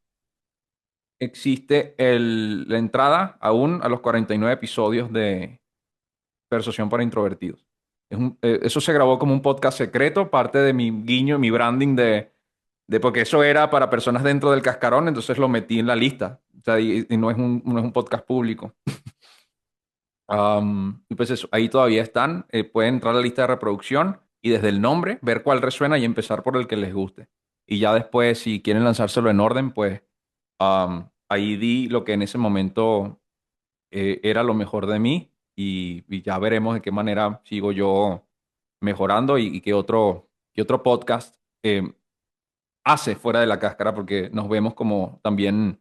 existe la entrada aún a los 49 episodios de Persuasión para Introvertidos. Eso se grabó como un podcast secreto, parte de mi guiño, mi branding porque eso era para personas dentro del cascarón, entonces lo metí en la lista. O sea, y no es un podcast público. Y pues eso, ahí todavía están. Pueden entrar a la lista de reproducción y desde el nombre ver cuál resuena y empezar por el que les guste. Y ya después, si quieren lanzárselo en orden, pues ahí di lo que en ese momento era lo mejor de mí y ya veremos de qué manera sigo yo mejorando y qué otro podcast hace fuera de la cáscara, porque nos vemos como también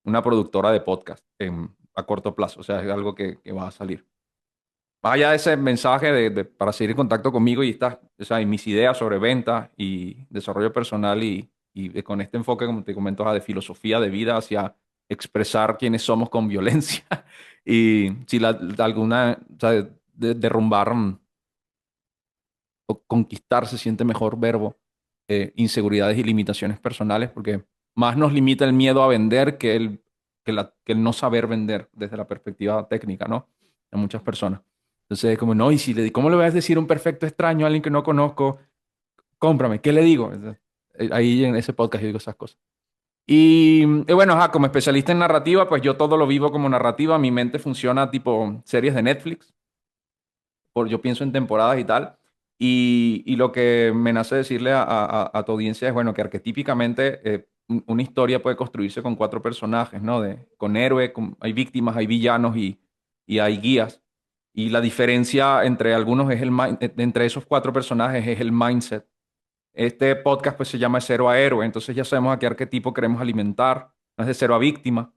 una productora de podcast a corto plazo. O sea, es algo que va a salir. Más allá de ese mensaje para seguir en contacto conmigo o sea, y mis ideas sobre ventas y desarrollo personal y con este enfoque, como te comento, de filosofía de vida hacia expresar quiénes somos con violencia y si alguna, o sea, derrumbar o conquistar se siente mejor verbo, inseguridades y limitaciones personales, porque más nos limita el miedo a vender que el no saber vender desde la perspectiva técnica, ¿no? De muchas personas. Entonces, como, no, y si ¿cómo le voy a decir un perfecto extraño a alguien que no conozco? Cómprame, ¿qué le digo? Ahí en ese podcast yo digo esas cosas. Y bueno, como especialista en narrativa, pues yo todo lo vivo como narrativa. Mi mente funciona tipo series de Netflix. Yo pienso en temporadas y tal. Y lo que me nace decirle a tu audiencia es, bueno, que arquetípicamente una historia puede construirse con cuatro personajes, ¿no? Con héroe, hay víctimas, hay villanos y hay guías. Y la diferencia entre algunos entre esos cuatro personajes es el mindset. Este podcast pues se llama De Cero a Héroe, entonces ya sabemos a qué arquetipo queremos alimentar. No es de cero a víctima.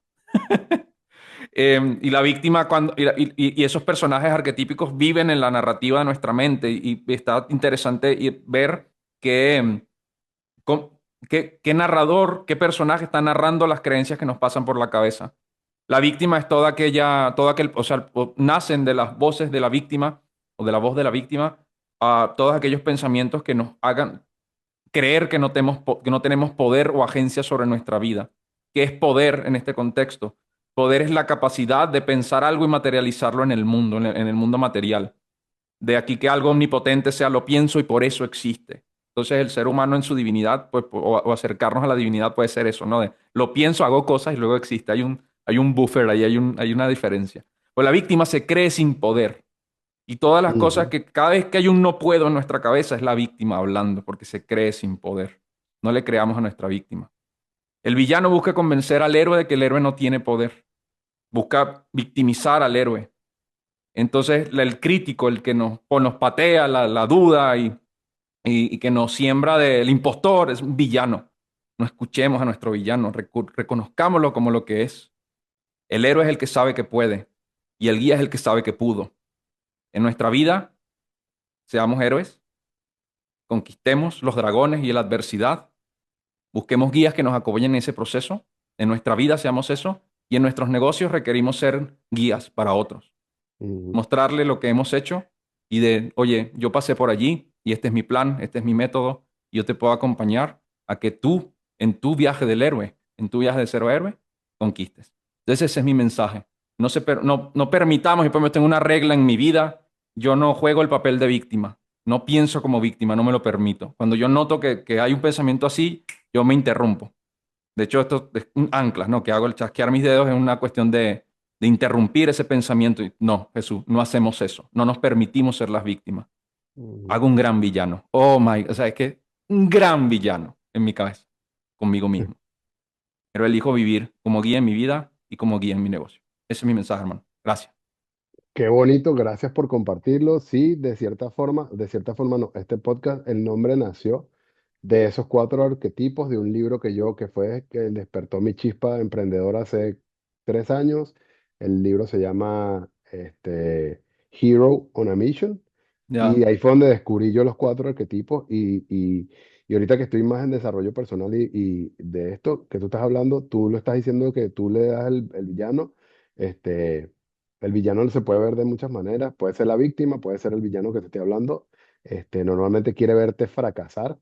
Y la víctima y esos personajes arquetípicos viven en la narrativa de nuestra mente y está interesante ver qué, qué narrador, qué personaje está narrando las creencias que nos pasan por la cabeza. La víctima es todo aquel, o sea, nacen de las voces de la víctima o de la voz de la víctima a todos aquellos pensamientos que nos hagan creer que no tenemos poder o agencia sobre nuestra vida. ¿Qué es poder en este contexto? Poder es la capacidad de pensar algo y materializarlo en el mundo, en el mundo material. De aquí que algo omnipotente sea lo pienso y por eso existe. Entonces el ser humano en su divinidad, pues, o acercarnos a la divinidad puede ser eso, ¿no? De lo pienso, hago cosas y luego existe. Hay un buffer ahí, hay una diferencia. Pues la víctima se cree sin poder. Y todas las cosas Ujú, que cada vez que hay un no puedo en nuestra cabeza es la víctima hablando porque se cree sin poder. No le creamos a nuestra víctima. El villano busca convencer al héroe de que el héroe no tiene poder. Busca victimizar al héroe. Entonces el crítico, el que nos patea la duda y que nos siembra del impostor, es un villano. No escuchemos a nuestro villano, reconozcámoslo como lo que es. El héroe es el que sabe que puede y el guía es el que sabe que pudo. En nuestra vida, seamos héroes, conquistemos los dragones y la adversidad, busquemos guías que nos apoyen en ese proceso, en nuestra vida seamos eso, y en nuestros negocios requerimos ser guías para otros, ujú, mostrarle lo que hemos hecho y de, oye, yo pasé por allí y este es mi plan, este es mi método, y yo te puedo acompañar a que tú, en tu viaje del héroe, en tu viaje de cero héroe, conquistes. Entonces ese es mi mensaje. No permitamos, y pues tengo una regla en mi vida, yo no juego el papel de víctima, no pienso como víctima, no me lo permito. Cuando yo noto que hay un pensamiento así, yo me interrumpo. De hecho, esto es un ancla, ¿no? Que hago el chasquear mis dedos es una cuestión de interrumpir ese pensamiento. No, Jesús, no hacemos eso. No nos permitimos ser las víctimas. ujú. Hago un gran villano. Oh my, o sea, es que un gran villano en mi cabeza, conmigo mismo. Pero elijo vivir como guía en mi vida y como guía en mi negocio. Ese es mi mensaje, hermano. Gracias. Qué bonito, gracias por compartirlo. Sí, de cierta forma no, este podcast, el nombre nació de esos cuatro arquetipos de un libro que fue que despertó mi chispa emprendedora hace 3 años. El libro se llama Hero on a Mission. Y Ya. ahí fue donde descubrí yo los cuatro arquetipos y ahorita que estoy más en desarrollo personal y de esto que tú estás hablando, tú lo estás diciendo que tú le das el villano, este, el villano se puede ver de muchas maneras, puede ser la víctima, puede ser el villano que te estoy hablando, normalmente quiere verte fracasar,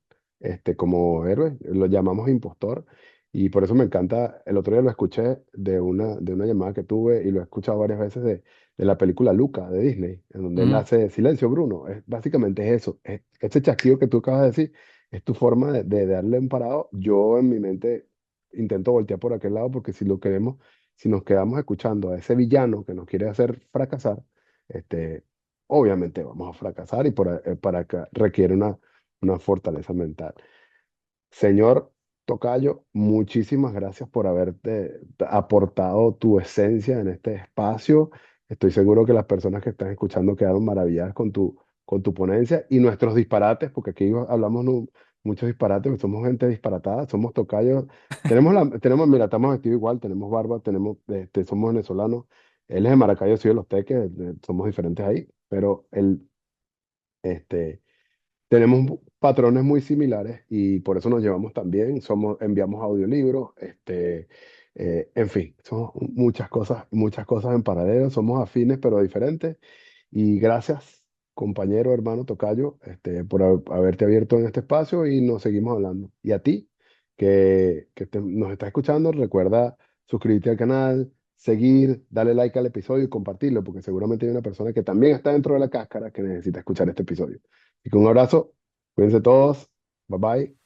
como héroe, lo llamamos impostor. Y por eso me encanta, el otro día lo escuché de una llamada que tuve y lo he escuchado varias veces de la película Luca de Disney, en donde él Mm. hace Silencio, Bruno. Básicamente es eso. Ese chasquido que tú acabas de decir es tu forma de darle un parado. Yo en mi mente intento voltear por aquel lado porque si nos quedamos escuchando a ese villano que nos quiere hacer fracasar, obviamente vamos a fracasar y para acá requiere una fortaleza mental. Señor Tocayo, muchísimas gracias por haberte aportado tu esencia en este espacio. Estoy seguro que las personas que están escuchando quedaron maravilladas con tu ponencia y nuestros disparates, porque aquí hablamos muchos disparates, porque somos gente disparatada, somos tocayos. Mira, estamos vestidos igual, tenemos barba, somos venezolanos. Él es de Maracay, yo soy de Los Teques, somos diferentes ahí, pero este, tenemos patrones muy similares y por eso nos llevamos tan bien. Enviamos audiolibros, en fin, son muchas cosas en paralelo. Somos afines pero diferentes. Y gracias, compañero, hermano Tocayo, por haberte abierto en este espacio y nos seguimos hablando. Y a ti, que nos estás escuchando, recuerda suscribirte al canal, seguir, darle like al episodio y compartirlo, porque seguramente hay una persona que también está dentro de la cáscara que necesita escuchar este episodio. Y con un abrazo, cuídense todos, bye bye.